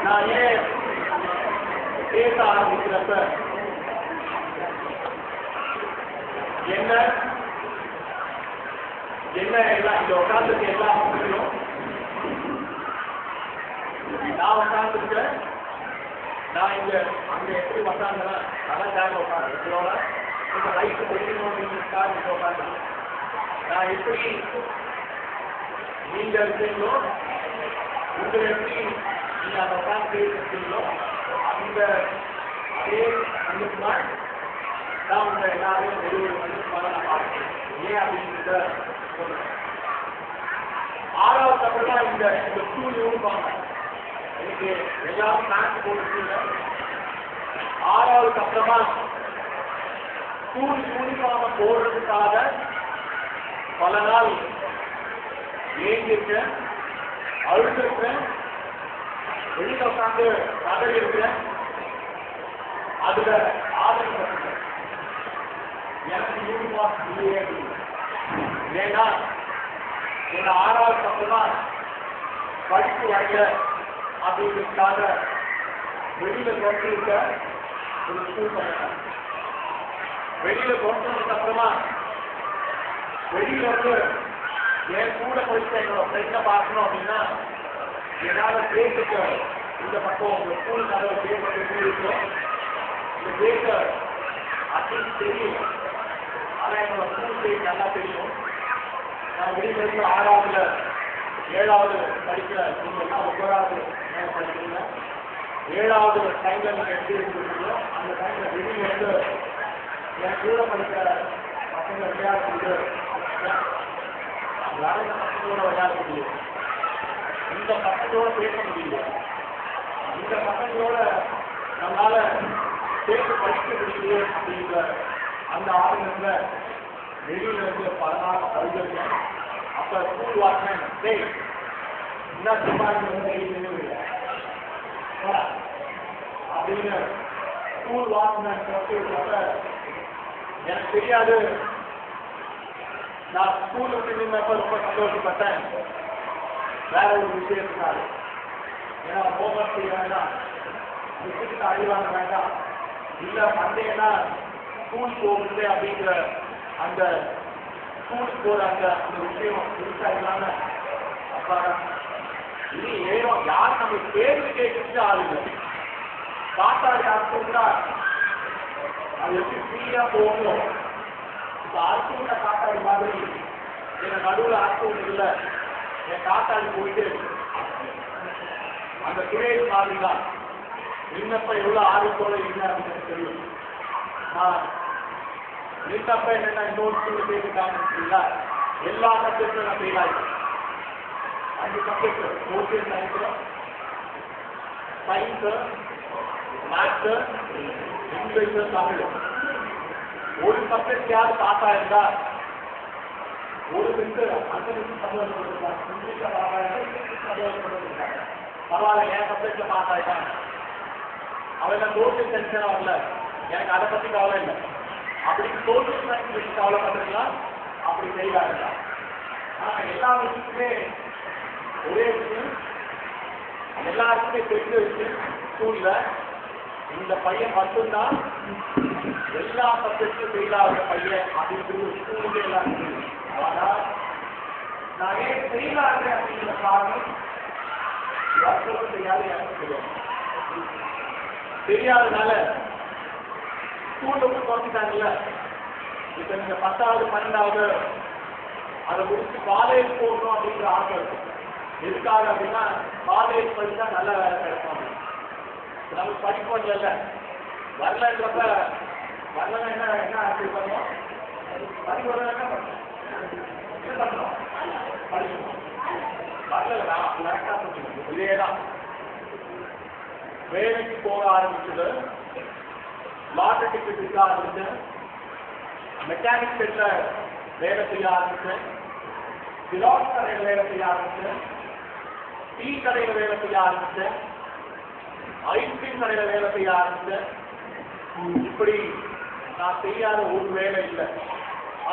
நான் ஏன் பேச ஆரம்பிக்கிறப்ப என்ன எல்லாம் இந்த உட்காந்துருக்கு எல்லாம் முடியும். நான் உட்காந்துருக்கேன். நான் அங்க எப்படி உட்காந்துனா அதான் ஜாக உட்காந்து இதோட இந்த லைட்டு வெளியினோட உட்காந்து நான் எப்படி நீங்க இருக்கீங்களோ உங்களை எப்படி நீங்க அந்த உட்காந்து இருக்கீங்களோ அந்த அதே அனுப்புனால் நான் உங்க எல்லாரையும் வெளியூர் அனுப்புமாறு நான் பார்க்கிறேன். ஏன் அப்படின்றத சொல்றேன். 6வது அப்புறமா இந்த ஸ்கூல் யூனிஃபார்ம் எனக்கு எல்லாரும் பேண்ட் போட்டுருக்கீங்க. 6வது அப்புறமா ஸ்கூல் யூனிஃபார்மை போடுறதுக்காக பல நாள் ஏங்கிருக்கேன், அழுத்திருக்கேன், வெளியில உட்காந்து கதறி இருக்கிறேன். அதுல ஆதரவு எனக்கு யூனிஃபார்ம் இல்லையே. ஏன்னா என்ன 6வது அப்புறமா படிப்பு வரல அப்படிங்கிறதுக்காக வெளியில கொண்டிருக்க ஒரு ஸ்கூல் பண்ணேன். வெளியில கொண்டதுக்கு அப்புறமா வெளியில வந்து என் கூட படித்த என்னோட ஃப்ரெண்டை பார்க்கணும் அப்படின்னா என்னால பேசுக்கு இந்த பக்கம் உங்க ஸ்கூல் கதவை பேசுறது இருக்கும். இந்த பேச அப்படின்னு தெரியும். ஆனா என்னோட ஸ்கூல் பேர் நல்லா தெரியும். நான் வெளியில இருந்து 6வது 7வது படிக்கிற நீங்க எல்லாம் 9வது படிக்கிறீங்க. 7வது டைம்ல நீங்க எப்படி இருந்துருக்கீங்களோ அந்த டைம்ல வெளியில இருந்து என் கூட படிக்கிற பசங்க விளையாடுறது அவங்களால இந்த பசங்களோட விளையாட முடியும், இந்த பசங்களோட பேச முடியும், இந்த பசங்களோட நம்மளால பேச படிக்க முடியுது அப்படிங்கிற அந்த ஆளுநர்ல வெளியில இருந்து பல நாள் கவிஞர்கள் அப்ப ஸ்கூல் வாட்ச்மேன் என்ன அப்படின்னு ஸ்கூல் வாட்ச்மேன் சொல்லிட்டு எனக்கு தெரியாது. நான் ஸ்கூல் விட்டு நின்றப்ப ரொம்ப சந்தோஷப்பட்டேன் வேற ஒரு விஷயத்துக்காக. ஏன்னா ஹோம்ஒர்க் செய்ய வேண்டாம், மிஸ்ஸுக்கு அழிவாங்க வேண்டாம், இல்ல பண்றீங்கன்னா ஸ்கூல் போகுது அப்படிங்கிற அந்த ஸ்கூலுக்கு போற அந்த விஷயம் இருக்கா இல்லாம அப்பா இது ஏதோ யார் நம்ம கேள்வி கேட்கறது ஆள் இல்லை. காத்தாடி அர்த்தம்னா அது எப்படி ஃப்ரீயா போகணும். இப்ப அர்த்தம் காத்தாடி மாதிரி என் நடுவில் அர்த்தம் இல்லை, என் காத்தாடி போயிட்டு அந்த சுரேஷ் மாதிரி தான் நின்னப்ப எவ்வளவு ஆர்வத்தோட இல்லை அப்படின்னு தெரியும். நின்னப்ப என்னென்ன இன்னொரு ஸ்கூல் கேட்டுட்டாங்க எல்லா சப்ஜெக்டும் நான் ஃபெயில் ஆகிட்டேன். 5 subject social science, maths, English, Tamil. ஒரு சப்ஜெக்ட் யாரு பாஸ் ஆயிருந்தா ஒரு மிஸ் அந்த மிஸ் சந்தோஷப்பட்டிருக்காங்க, இங்கிலீஷ்ல பாஸ் ஆயிருந்தா சந்தோஷப்பட்டிருக்காங்க. பரவாயில்ல என் சப்ஜெக்ட்ல பாஸ் ஆயிட்டாங்க. அவங்க சோசியல் டென்ஷன் வரல, எனக்கு அதை பத்தி கவலை இல்லை. அப்படி சோசியல் சயின்ஸ் கவலைப்பட்டிருக்கலாம், அப்படி செய்யலாங்க. ஆனா எல்லா விஷயத்துமே ஒரே விஷயம், எல்லாருக்குமே தெரிஞ்ச விஷயம் ஸ்கூல்ல இந்த பையன் மட்டும்தான் எல்லா சப்ஜெக்டும் ஃபெயில் ஆகிற பையன் அப்படின்னு ஸ்கூல்ல எல்லாரும் தெரியும். ஆனா நான் ஏன் ஃபெயில் ஆகிறேன் அப்படிங்கிற காரணம் வருஷம் தெரியாது எனக்கு தெரியும். தெரியாதனால ஸ்கூலுக்கு குறைச்சிட்டாங்கல்ல. இப்ப நீங்க 10வது 12வது அதை முடிச்சு காலேஜ் போகணும் அப்படிங்கிற ஆசை இருக்கும். எதுக்காக அப்படின்னா காலேஜ் படிச்சா நல்ல வேலை கிடைக்கும். நமக்கு படிப்போம் இல்லை வரலன்றப்ப வரலன்னா என்ன ஆசை பண்ணுவோம், அதுக்கு ஒரு என்ன பண்ணணும்? என்ன பண்ணணும்? படிக்கணும். வரலடா, கரெக்டா சொல்லுங்க. இதேதான் வேலைக்கு போக ஆரம்பிச்சது, லாட்டரி டிக்கெட் விற்க ஆரம்பிச்சேன், மெக்கானிக் செட்ல வேலை செய்ய ஆரம்பிச்சேன், பிலாட் கடையில் வேலை செய்ய ஆரம்பிச்சேன், டீ கடையில் வேலை செய்ய ஆரம்பிச்சேன், ஐஸ்கிரீம் கடையில் வேலை செய்ய ஆரம்பிச்சேன். இப்படி நான் செய்யாத ஒரு வேலை இல்லை.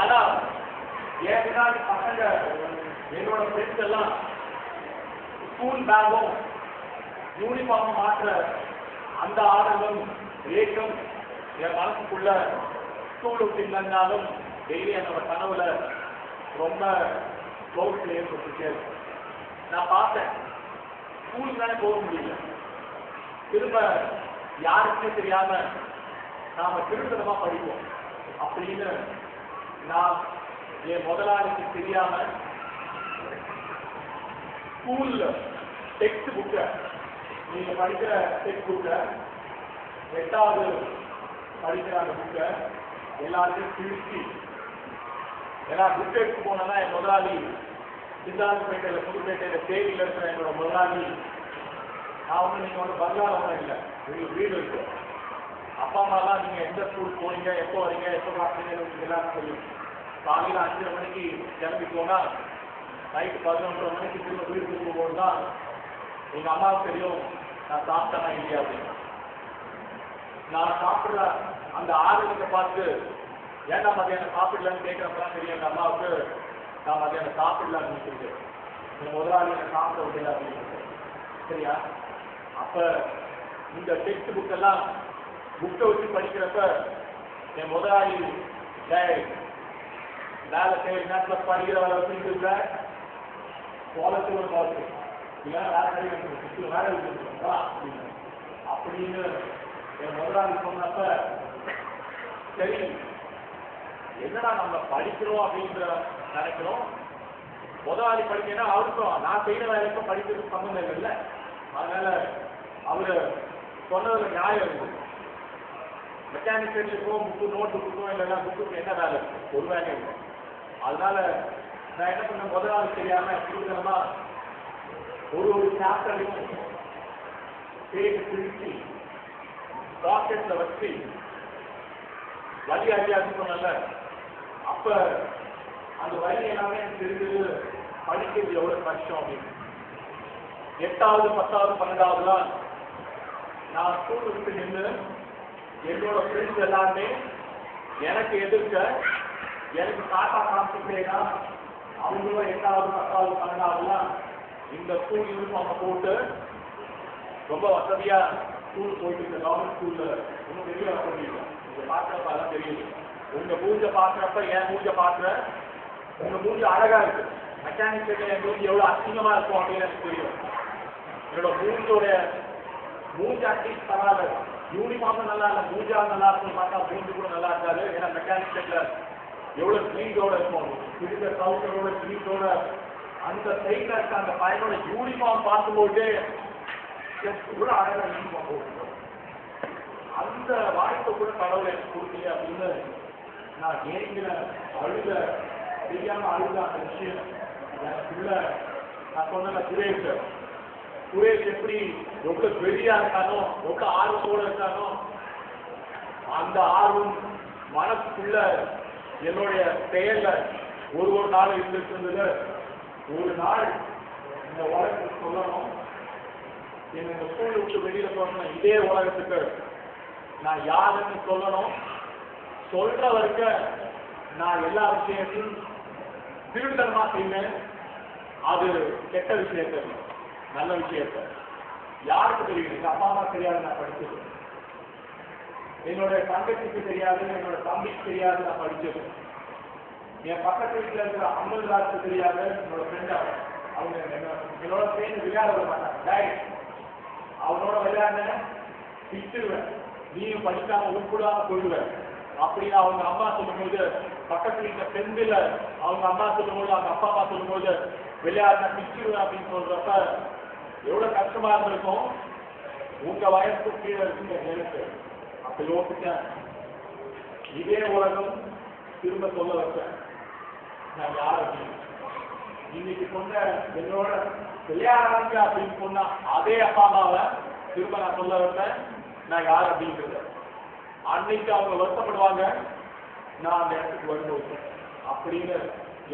ஆனா என் பின்னாடி பசங்க, என்னோட ஃப்ரெண்ட்ஸ் எல்லாம் ஸ்கூல் பேக்கும் யூனிஃபார்ம் மாற்ற அந்த ஆர்வம் ஏக்கம் என் மனசுக்குள்ள ஸ்கூல் விட்டு டெய்லி என்னோட கனவுல ரொம்ப க்ளோஸ்ல ஏற்பட்டுட்டே இருக்கும். நான் பார்த்தேன், ஸ்கூலுக்கு தானே போக முடியல, திரும்ப யாருக்குமே தெரியாம நாம திருத்தமா படிப்போம் அப்படின்னு நான் என் முதலாளிக்கு தெரியாம ஸ்கூல்ல டெக்ஸ்ட் புக்கை, நீங்க படிக்கிற டெக்ஸ்ட் புக்கை, 8வது படிக்கிற அந்த புக்கை எல்லாத்தையும் பிரிச்சு ஏன்னா புக் எடுத்து போனா என் முதலாளி சித்தார்த்தப்பேட்டையில புதுப்பேட்டையில தேதியில இருக்கிற என்னோட முதலாளி, நான் வந்து நீங்க வந்து பங்களால ஒன்றும் இல்லை, உங்களுக்கு வீடு இருக்கு, அப்பா அம்மாலாம் நீங்க எந்த ஸ்கூல் போறீங்க, எப்போ வரீங்க, எப்போ பார்க்குறீங்க எல்லாம் சொல்லுங்க. காலையில் 5:30 மணிக்கு கிளம்பி போனா நைட்டு 11:30 மணிக்கு திரும்ப வீடு திரும்பும்போது தான் எங்க அம்மாவுக்கு தெரியும் நான் சாப்பிட்டேனா இல்லையா அப்படின்னு. நான் சாப்பிட்ற அந்த ஆர்வத்தை பார்த்து ஏன்னா மத்தியானம் சாப்பிடலன்னு கேட்கறப்பதான் தெரியும் எங்க அம்மாவுக்கு நான் மத்தியானம் சாப்பிடல அப்படின்னு சொல்லிட்டு என் முதலாளி என்ன சாப்பிட விடல அப்படின்னு. சரியா? அப்ப இந்த டெக்ஸ்ட் புக்கெல்லாம் புக்கை வச்சு படிக்கிறப்ப என் முதலாளி வேலை செய்ய நேரத்தில் படிக்கிற வேலை வச்சுட்டு இல்லை, குவாலிட்டி ஒரு குவாலிட்டி இல்லைன்னா வேற வேலை அப்படின்னு என் முதலாளி சொன்னப்ப சரி என்னடா நம்ம படிக்கிறோம் அப்படின்ற நினைக்கிறோம். முதலாளி படிக்கன்னா அவருக்கும் நான் செய்யற வேலைக்கும் படிக்கிறதுக்கு சம்பந்தம் இல்லை. அதனால அவரு சொன்னதுல நியாயம் இருக்குது. மெக்கானிக் செட்லுக்கும் புக்கு நோட்டு புக்கும் இல்லைன்னா புக்குக்கு என்ன வேலை இருக்கு? ஒரு வேலை இல்லை. அதனால நான் என்ன பண்ண முதலாளி தெரியாம புதுதனமா ஒரு சாப்டரையும் பேஜ் பிரிச்சு பாக்கெட்ல வச்சு வழி அறியாது சொன்னல, அப்ப அந்த வழி எல்லாமே எனக்கு தெரிஞ்சது படிக்கிறது எவ்வளவு கஷ்டம் அப்படின்னு. 8வது 10வது 12வதுலாம் நான் ஸ்கூல் விட்டு நின்று என்னோட ஃப்ரெண்ட்ஸ் எல்லாருமே எனக்கு எதிர்க்க எனக்கு காட்டா காமிச்சுட்டேன்னா அவங்களும் 8வது 10வது 12வதுலாம் இந்த ஸ்கூல் யூனிஃபார்மை போட்டு ரொம்ப வசதியா ஸ்கூல் போயிட்டு இருக்க கவர்மெண்ட் ஸ்கூல்ல ஒன்றும் பெரிய வசதி இல்லை. இங்க பாக்குறப்ப அதான் தெரியுது. உங்க மூஞ்ச பாக்குறப்ப என் மூஞ்ச பாக்குற உங்க மூஞ்சி அழகா இருக்கு, மெக்கானிக் என் மூஞ்சி எவ்வளவு அசிங்கமா இருக்கும் அப்படின்னு எனக்கு தெரியும். என்னோட மூஞ்சி அட்லீஸ்ட் பரவாயில்ல, யூனிஃபார்ம் நல்லா இல்லை, மூஞ்சா நல்லா இருக்கும் பார்த்தா மூஞ்சி கூட நல்லா இருக்காது. ஏன்னா மெக்கானிக் செட்ல எவ்வளவு ஸ்லீட்டோட இருக்கும், இருக்கிற சவுண்டரோட ஸ்லீட்டோட அந்த சைட்ல இருக்க அந்த பையனோட யூனிஃபார்ம் பார்க்கும்போது கூட அழகா யூனிஃபார்ம் போட்டு அந்த வாய்ப்பை கூட கடவுளை எனக்கு கொடுக்கல அப்படின்னு நான் ஏங்கின அழுத தெரியாம அழுத அந்த விஷயம் எனக்குள்ள நான் சொன்ன சுரேஷ் எப்படி எவ்வளவு வெளியா இருக்கானோ எவ்வளவு ஆர்வத்தோட இருக்கானோ அந்த ஆர்வம் மனசுக்குள்ள என்னுடைய செயல்ல ஒரு நாள் இருந்துட்டு இருந்தது. ஒரு நாள் இந்த உலகத்துக்கு சொல்லணும், என்ன இந்த ஸ்கூல் விட்டு வெளியில போகணும், இதே உலகத்துக்கு நான் யாருன்னு சொல்லணும். சொல்ற வரைக்கும் நான் எல்லா விஷயத்தையும் திருத்தனமா செய்வேன். அது கெட்ட விஷயத்த நல்ல விஷயத்த யாருக்கு தெரியும்? எங்க அப்பா அம்மா தெரியாது நான் படிச்சது, என்னோட தங்கச்சிக்கு தெரியாது, என்னோட தம்பிக்கு தெரியாது நான் படிச்சது, என் பக்கத்து வீட்டில் இருக்கிற அம்பல்ராஜுக்கு தெரியாது, என்னோட ஃப்ரெண்ட் அவங்க என்னோட சேர்ந்து விளையாட விட மாட்டாங்க. அவனோட விளையாட திட்டுவேன், நீயும் படிக்காம உட்படாம போயிடுவேன் அப்படின்னு அவங்க அம்மா சொல்லும்போது, பக்கத்து வீட்டுல பெண்கள் அவங்க அம்மா சொல்லும்போது அவங்க அப்பா அம்மா சொல்லும்போது விளையாட திட்டுவேன் அப்படின்னு சொல்றப்ப எவ்வளவு கஷ்டமா இருந்திருக்கும். உங்க வயசுக்கு கீழே இருக்குங்க எனக்கு அப்ப யோசிச்சேன், இதே உலகம் திரும்ப சொல்ல வச்சேன் நான் யார் அப்படின்னு. இன்னைக்கு சொன்ன என்னோட விளையாடுறாங்க அப்படின்னு சொன்னா அதே அப்பா அம்மாவை திரும்ப நான் சொல்ல வச்சேன் நான் யார் அப்படிங்கிறது. அன்னைக்கு அவங்க வருத்தப்படுவாங்க, நான் அந்த இடத்துக்கு வரும்போது அப்படின்னு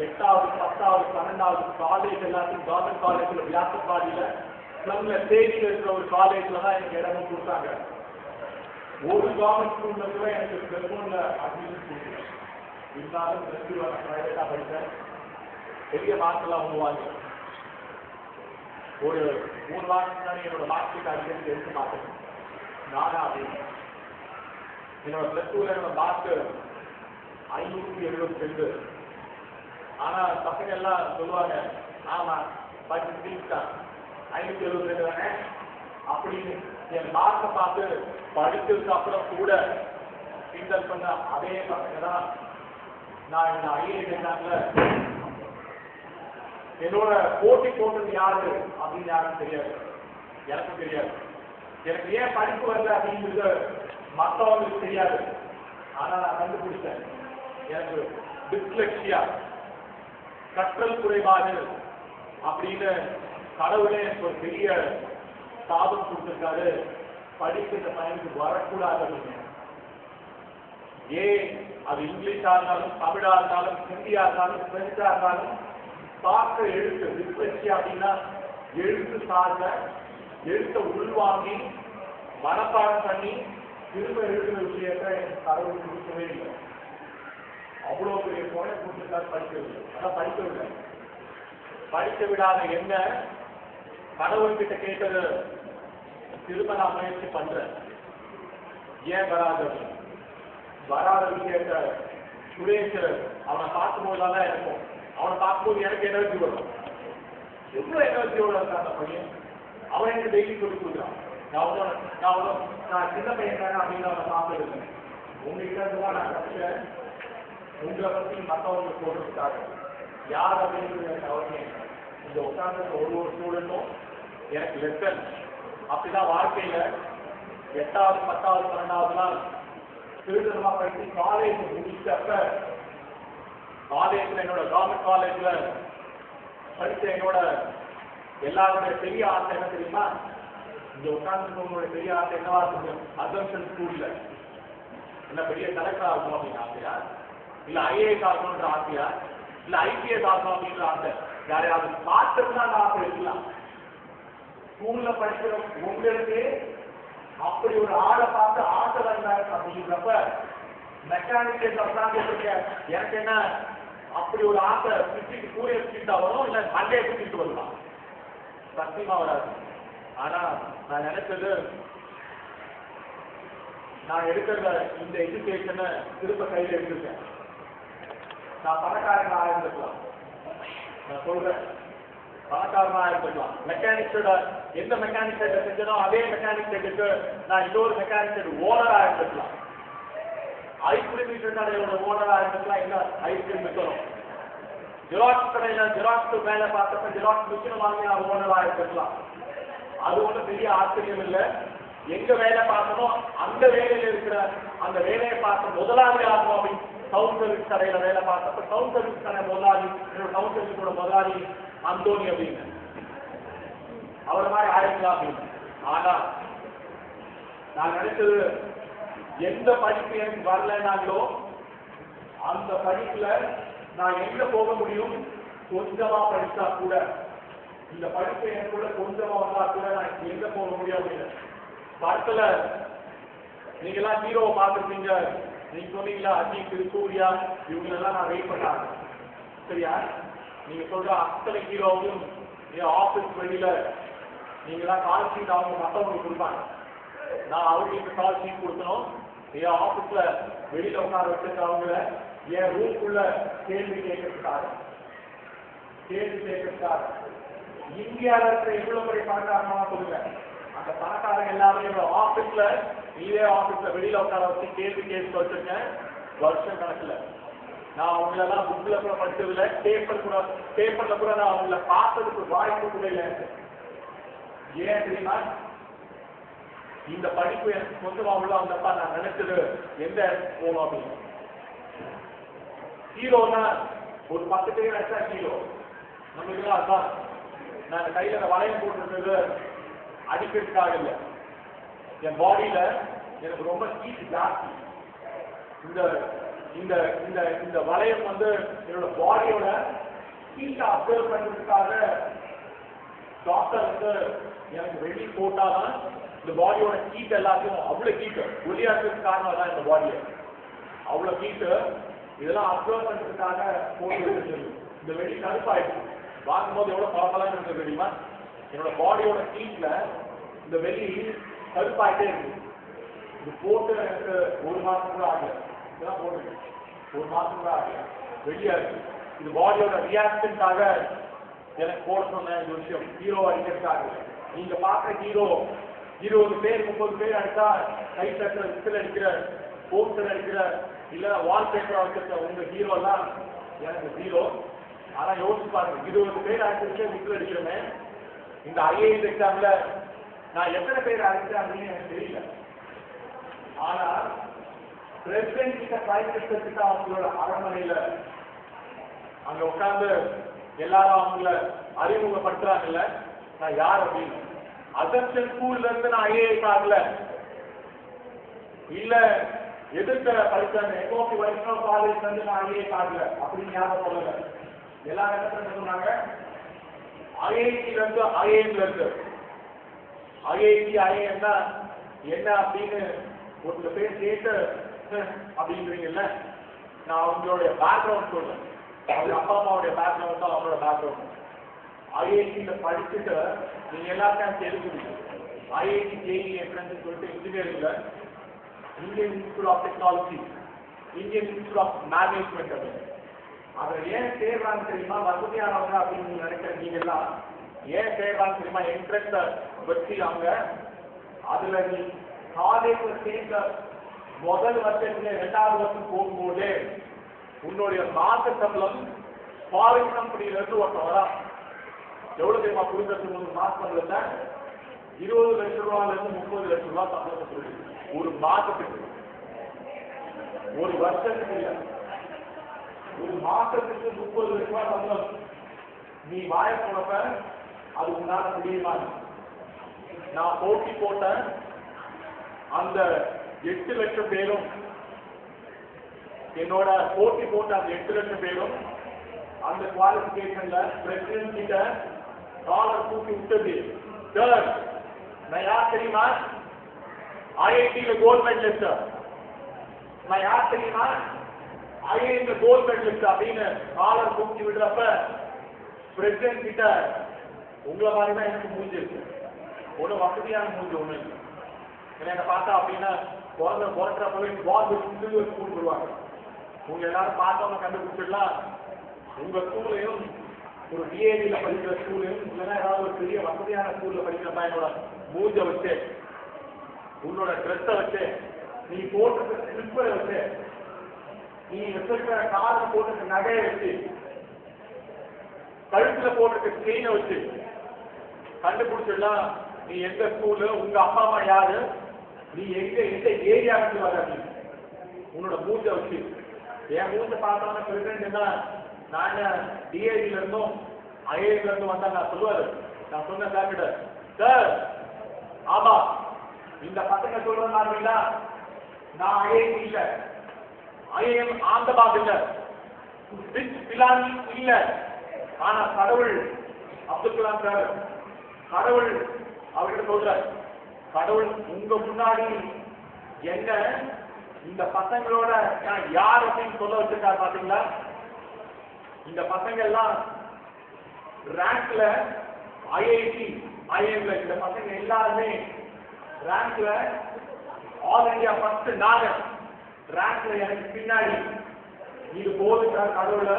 8வது 10வது 12வது காலேஜ் எல்லாத்தையும் கவர்மெண்ட் காலேஜ்ல வியாசப்பாடியில ஸ்லம்ல தேதியில் இருக்கிற ஒரு காலேஜ்ல தான் எனக்கு இடமும் கொடுத்தாங்க. ஒரு கவர்மெண்ட் ஸ்கூல்ல கூட எனக்கு பெருமூன்ல அட்மிஷன் கொடுக்கல. இருந்தாலும் பிரைவேட்டா படித்தேன். பெரிய மார்க்கெல்லாம் உருவாங்க. ஒரு 3 மாசத்துக்கு முன்னாடி என்னோட மார்க் ஷீட் அடிக்கடி எடுத்து பார்த்தேன். நானா அப்படின்னு என்னோட +2ல என்னோட மார்க் 572. ஆனா பசங்க எல்லாம் சொல்லுவாங்க, ஆமா படிச்சு தான் 572 தானே அப்படின்னு. என் மார்க்கை பார்த்து படிச்சதுக்கு அப்புறம் கூட கிண்டல் பண்ண அதே பசங்க தான் நான் இந்த ஐஏஎஸ் எக்ஸாம்ல என்னோட போட்டி போட்டது யாரு அப்படின்னு யாருக்கும் தெரியாது, எனக்கும் தெரியாது. எனக்கு ஏன் படிப்பு வரல அப்படிங்கிறது மற்றவங்களுக்கு தெரியாது. ஆனா நான் கண்டுபிடிச்சேன், எனக்கு டிஸ்லெக்சியா கற்றல் குறைபாடு அப்படின்னு கடவுளே எனக்கு ஒரு பெரிய சாதம் கொடுத்திருக்காரு. படிப்பு இந்த பையனுக்கு வரக்கூடாது அப்படின்னு. ஏன் அது இங்கிலீஷா இருந்தாலும் தமிழா இருந்தாலும் ஹிந்தியா இருந்தாலும் பிரெஞ்சா இருந்தாலும் பார்க்க எழுத்து டிஸ்லெக்சியா அப்படின்னா எழுத்து சார்ந்த எழுத்தை உள்வாங்கி மனப்பாடம் பண்ணி திரும்ப எழுதுகிற விஷயத்தை கடவுள் கொடுக்கவே இல்லை. அவ்வளவு பெரிய போன கொடுத்துருக்காரு படிக்கவில்லை. அதான் படிக்கவில்லை. படிக்க விடாத என்ன கடவுள்கிட்ட கேட்டது திரும்ப நான் முயற்சி பண்றேன். ஏன் வராது வராத விஷயத்த சுரேஷ் அவனை பார்க்கும்போதுதான் இருக்கும். அவனை பார்க்கும்போது எனக்கு எனர்ஜி வரும். எவ்வளவு எனர்ஜியோட இருக்கான் அந்த பையன். அவன் எனக்கு டெய்லி சொல்லி கொடுக்குறான். நான் சின்ன பையன் தானே அப்படின்னு அவனை பார்க்கறது. உங்ககிட்ட இருந்துதான் நான் கற்றுக்கிறேன். உங்களை பற்றி மற்றவங்களுக்கு போடுறதுக்காக யார் அப்படிங்கிறது எனக்கு அவசியம். இந்த உட்கார்ந்து ஒரு ஸ்டூடெண்ட்டும் எனக்கு லெசன். அப்படிதான் வாழ்க்கையில 8வது 10வது 12வது நாள் திருத்தமா படித்து காலேஜ் முடிச்சப்ப காலேஜ்ல என்னோட கவர்மெண்ட் காலேஜ்ல படித்த என்னோட எல்லாருடைய பெரிய ஆசை என்ன தெரியுமா? இங்க உட்கார்ந்து பெரிய ஆசை என்னவா இருக்கு? அசம்ஷன் ஸ்கூல்ல என்ன பெரிய கலெக்டர் ஆகணும் அப்படின்னு ஆசையா, இல்ல ஐஏஎஸ் ஆகணும்ன்ற ஆசையா, இல்ல ஐபிஎஸ் ஆகணும் அப்படின்ற ஆசை யாரையாவது பார்த்துருந்தா அந்த ஆசை இருக்கலாம். ஸ்கூல்ல படிக்கிற உங்களுக்கு அப்படி ஒரு ஆளை பார்த்து ஆசை வந்தாரு அப்படிங்கிறப்ப மெக்கானிக்கல் உட்கார்ந்து எனக்கு என்ன அப்படி ஒரு ஆசை பிச்சுட்டு சூரிய பிச்சுட்டா வரும், இல்ல மண்டையை பிச்சுட்டு வரலாம், சத்தியமா வராது. ஆனா நான் நினைச்சது, நான் எடுக்கிற இந்த எஜுகேஷனை திரும்ப கையில் எடுத்துருக்கேன். நான் பணக்காரங்களா இருந்துக்கலாம், நான் சொல்றேன் பணக்காரனா இருந்துக்கலாம். மெக்கானிக் ஷெட் எந்த மெக்கானிக் ஷெட்டை செஞ்சனோ அதே மெக்கானிக் ஷெட்டுக்கு நான் இன்னொரு மெக்கானிக் ஷெட் ஓனரா இருந்துக்கலாம். ஐஸ்கிரீம் கடையோட ஓனரா இருந்துக்கலாம், இல்ல ஐஸ்கிரீம் விற்கணும். ஜெராக்ஸ் கடையில ஜெராக்ஸ் மேல பார்த்தப்ப ஜெராக்ஸ் மிஷின் வாங்கி நான் ஓனரா இருந்துக்கலாம். அது ஒன்றும் பெரிய ஆச்சரியம் இல்லை. எங்க வேலை பார்க்கணும் அந்த வேலையில இருக்கிற அந்த வேலையை பார்க்க முதலாளி ஆகும் அப்படின்னு டவுன் சர்வீஸ் கடையில வேலை பார்த்தப்ப டவுன் சர்வீஸ் கடை முதலாளி, என்னோட டவுன் சர்வீஸோட முதலாளி அந்தோனி அப்படின்னு அவரை மாதிரி ஆயிருக்கலாம் அப்படின்னு. ஆனா நான் நினைச்சது, எந்த படிப்பு எனக்கு வரலனாங்களோ அந்த படிப்புல நான் எங்க போக முடியும்? கொஞ்சமா படிச்சா கூட, இந்த படிப்பு எனக்கு கூட கொஞ்சமா வந்தா கூட நான் எங்க போக முடியும் அப்படின்னு. படத்துல நீங்க எல்லாம் ஹீரோவை பார்த்துருப்பீங்க. நீங்க சொன்னீங்களா அஜித், சூர்யா இவங்களெல்லாம் நான் வெயிட் பண்ணாங்க. சரியா? நீங்க சொல்ற அத்தனை ஹீரோவும் ஆபீஸ் வெளியில நீங்களாம் கால் ஷீட் அவங்க மற்றவங்களுக்கு கொடுப்பாங்க. நான் அவங்களுக்கு கால் ஷீட் கொடுக்கணும். என் ஆபீஸ்ல வெளியில உட்கார வச்சிருக்க அவங்கள என் ரூம்குள்ள கேள்வி கேட்கறதுக்காக இந்தியாவில் இருக்கிற இவ்வளவு பெரிய பணக்காரமா சொல்லுங்க. அந்த பணக்காரங்க எல்லாரும் என்னோட ஆபீஸ்ல இதே ஆபீஸ்ல வெளியில உட்கார வச்சு கேள்வி கேட்டு வச்சிருக்கேன் வருஷம் கணக்குல. நான் அவங்களெல்லாம் புக்ல கூட படிச்சதில்லை, பேப்பர்ல கூட நான் அவங்கள பார்த்ததுக்கு வாய்ப்பு கூட இல்லை. ஏன் தெரியுமா? இந்த படிப்பு எனக்கு சொந்தமா உள்ள வந்தப்ப நான் நினைச்சது எந்த இடத்துக்கு போகணும் அப்படின்னு. ஹீரோனா ஒரு 10 பேர் அடிச்சா ஹீரோ. நம்மளுக்கு அதான் நான் கையில வளையம் போட்டுருந்தது அடிக்கிறதுக்காக இல்லை. என் பாடியில எனக்கு ரொம்ப ஹீட் ஜாஸ்தி. இந்த இந்த இந்த இந்த வளையம் வந்து என்னோட பாடியோட ஹீட்டை அப்சர்வ் பண்றதுக்காக டாக்டர் வந்து எனக்கு வெளியே போட்டாதான் இந்த பாடியோட ஹீட் எல்லாத்தையும் அவ்வளவு ஹீட்டு ஒளியாக்குறதுக்கு காரணம் தான் இந்த பாடியை அவ்வளவு ஹீட்டு இதெல்லாம் அப்சர்வ் பண்றதுக்காக போட்டு இந்த வெளி கருப்பாயிடுச்சு. வாங்கும்போது எவ்வளவு பரவலாக இருந்தது தெரியுமா? என்னோட பாடியோட ஹீட்ல இந்த வெளி கருப்பாயிட்டே இருக்கு. இது போட்டு எனக்கு 1 மாசம் கூட ஆகல. இதெல்லாம் போட்டு 1 மாசம் கூட ஆகல, வெளியா இருக்கு. இது பாடியோட ரியாக்ஷனுக்காக எனக்கு போட சொன்ன இந்த விஷயம் ஹீரோ அடிக்கிறதுக்காக. நீங்க பார்க்குற ஹீரோ 20 பேர் 30 பேர் அடிச்சா கை தட்டுற விசில் அடிக்கிற போஸ்டர் அடிக்கிற இல்ல வால் பேப்பரா வச்சிருக்க உங்க ஹீரோ எல்லாம் எனக்கு ஹீரோ. ஆனா யோசிச்சு பாருங்க, 20 பேர் அடிச்சிருக்க விசில் அடிக்கிறோமே, இந்த ஐஏஎஸ் எக்ஸாம்ல நான் எத்தனை பேர் அடிச்சேன் அப்படின்னு எனக்கு தெரியல. ஆனா பிரசிடென்ட் கிட்ட பிரைம் மினிஸ்டர் அவங்களோட அரண்மனையில அங்க உட்கார்ந்து எல்லாரும் அவங்கள அறிமுகப்படுத்துறாங்கல்ல, நான் யார் அப்படின்னு. அசம்ஷன் ஸ்கூல்ல இருந்து நான் ஐஏஎஸ் ஆகல, இல்ல எதிர்க்க படிச்சாங்க எகோபி வைஷ்ணவ காலேஜ்ல இருந்து நான் ஐஏஎஸ் ஆகல அப்படின்னு யாரும் சொல்லல. எல்லாரும் என்ன சொன்னாங்க, ஐஐடில இருந்து ஐஏஎம்ல இருந்து. ஐஐடி ஐஏஎம் தான் என்ன அப்படின்னு ஒரு பேர் கேட்டு அப்படின்றீங்கல்ல, நான் அவங்களுடைய பேக்ரவுண்ட் சொல்றேன். அவங்க அப்பா அம்மாவுடைய பேக்ரவுண்ட் தான் அவங்களோட பேக்ரவுண்ட். ஐஐடியில படிச்சுட்டு நீங்க எல்லாத்தையும் தெரிஞ்சுக்கணும். ஐஐடி ஜேஇ என்ட்ரன்ஸ் சொல்லிட்டு இன்ஜினியரிங்ல Indian institute of technology, Indian institute of management அப்படின்னு அதை ஏன் சேர்றாங்க தெரியுமா? வசதியானவங்க அப்படின்னு நினைக்கிற நீங்க எல்லாம் ஏன் சேர்றாங்க தெரியுமா? என்ட்ரன்ஸ வச்சு அவங்க அதுல நீ காலேஜ்ல சேர்ந்த முதல் வருஷத்துல 2வது வருஷம் போகும்போது உன்னுடைய மாச சம்பளம் ஃபாரின் கம்பெனில இருந்து ஒருத்தன் வரா. எவ்வளவு தெரியுமா கொடுக்கறதுக்கு? ஒரு மாச சம்பளத்தை 20 லட்சம் ரூபாயில இருந்து 30 லட்சம் ரூபாய் சம்பளத்தை கொடுக்குது ஒரு மாசத்துக்கு. ஒரு வருஷத்துக்கு இல்ல, ஒரு மாசத்துக்கு 30 லட்சம் ரூபாய் சம்பளம். நீ வாய போனப்ப அது உன்னால முடியுமா? நான் போட்டி போட்ட அந்த 8 லட்சம் பேரும், என்னோட போட்டி போட்ட அந்த 8 லட்சம் பேரும் அந்த குவாலிபிகேஷன்ல பிரசிடென்ட் கிட்ட டாலர் தூக்கி விட்டது. சார் நான் யார் தெரியுமா? ஐஐடியில கோல்ட் மெடலிஸ்ட். நான் யார் தெரியுமா? ஐஐடியில கோல்ட் மெடலிஸ்ட் அப்படின்னு டாலர் தூக்கி விடுறப்ப பிரசிடென்ட் கிட்ட உங்களை மாதிரி தான் எனக்கு மூஞ்சி இருக்கு. ஒன்றும் வசதியான மூஞ்சி ஒண்ணு இல்லை. என்ன பார்த்தா அப்படின்னா பிறக்கிறப்பவே பால் ஸ்கூல் போடுவாங்க. உங்க எல்லாரும் பார்த்தவங்க கண்டுபிடிச்சிடலாம். உங்க ஸ்கூல்லையும் ஒரு டிஏவில படிக்கிற ஸ்கூலையும் இல்லைன்னா ஏதாவது ஒரு பெரிய வசதியான ஸ்கூல்ல படிக்கிற பையனோட மூஞ்ச வச்சு, உன்னோட ட்ரெஸ்ஸை வச்சு, நீ போட்டிருக்க ஸ்லிப்பரை வச்சு, நீ வச்சிருக்கிற காரில் போட்டிருக்க நகையை வச்சு, கழுத்துல போட்டிருக்க செயினை வச்சு கண்டுபிடிச்சிடலாம் நீ எந்த ஸ்கூலு, உங்க அப்பா அம்மா யாரு, நீ எந்த ஏரியாவுக்கு வர அப்படின்னு உன்னோட மூஞ்ச வச்சு. என் மூஞ்ச பார்த்தோம்னா பிரசிடென்ட் என்ன, நான் டிஏடில இருந்தும் ஐஏஎஸ்ல இருந்தும் வந்தா நான் சொல்லுவாரு. நான் சொன்ன சார் சார் ஆமா இந்த பசங்க சொல்றேன்னா நான் ஐஐடி இல்ல, ஐஏஎம் ஆந்தபாத் இல்ல, பிலானி இல்ல. ஆனா கடவுள் அப்துல் கலாம் சார் கடவுள் அவர்கிட்ட சொல்றாரு, கடவுள் உங்க முன்னாடி என்ன இந்த பசங்களோட யார் அப்படின்னு சொல்ல வச்சிருக்காரு பாத்தீங்களா? இந்த பசங்க எல்லாம் ரேங்க்ல ஐஐடி ஐஎம்ல இந்த பசங்க எல்லாருமே ரேங்க்ல ஆல் இந்தியா ஃபர்ஸ்ட். நாங்க ரேங்க்ல எனக்கு பின்னாடி. இது போதுங்க கடவுள,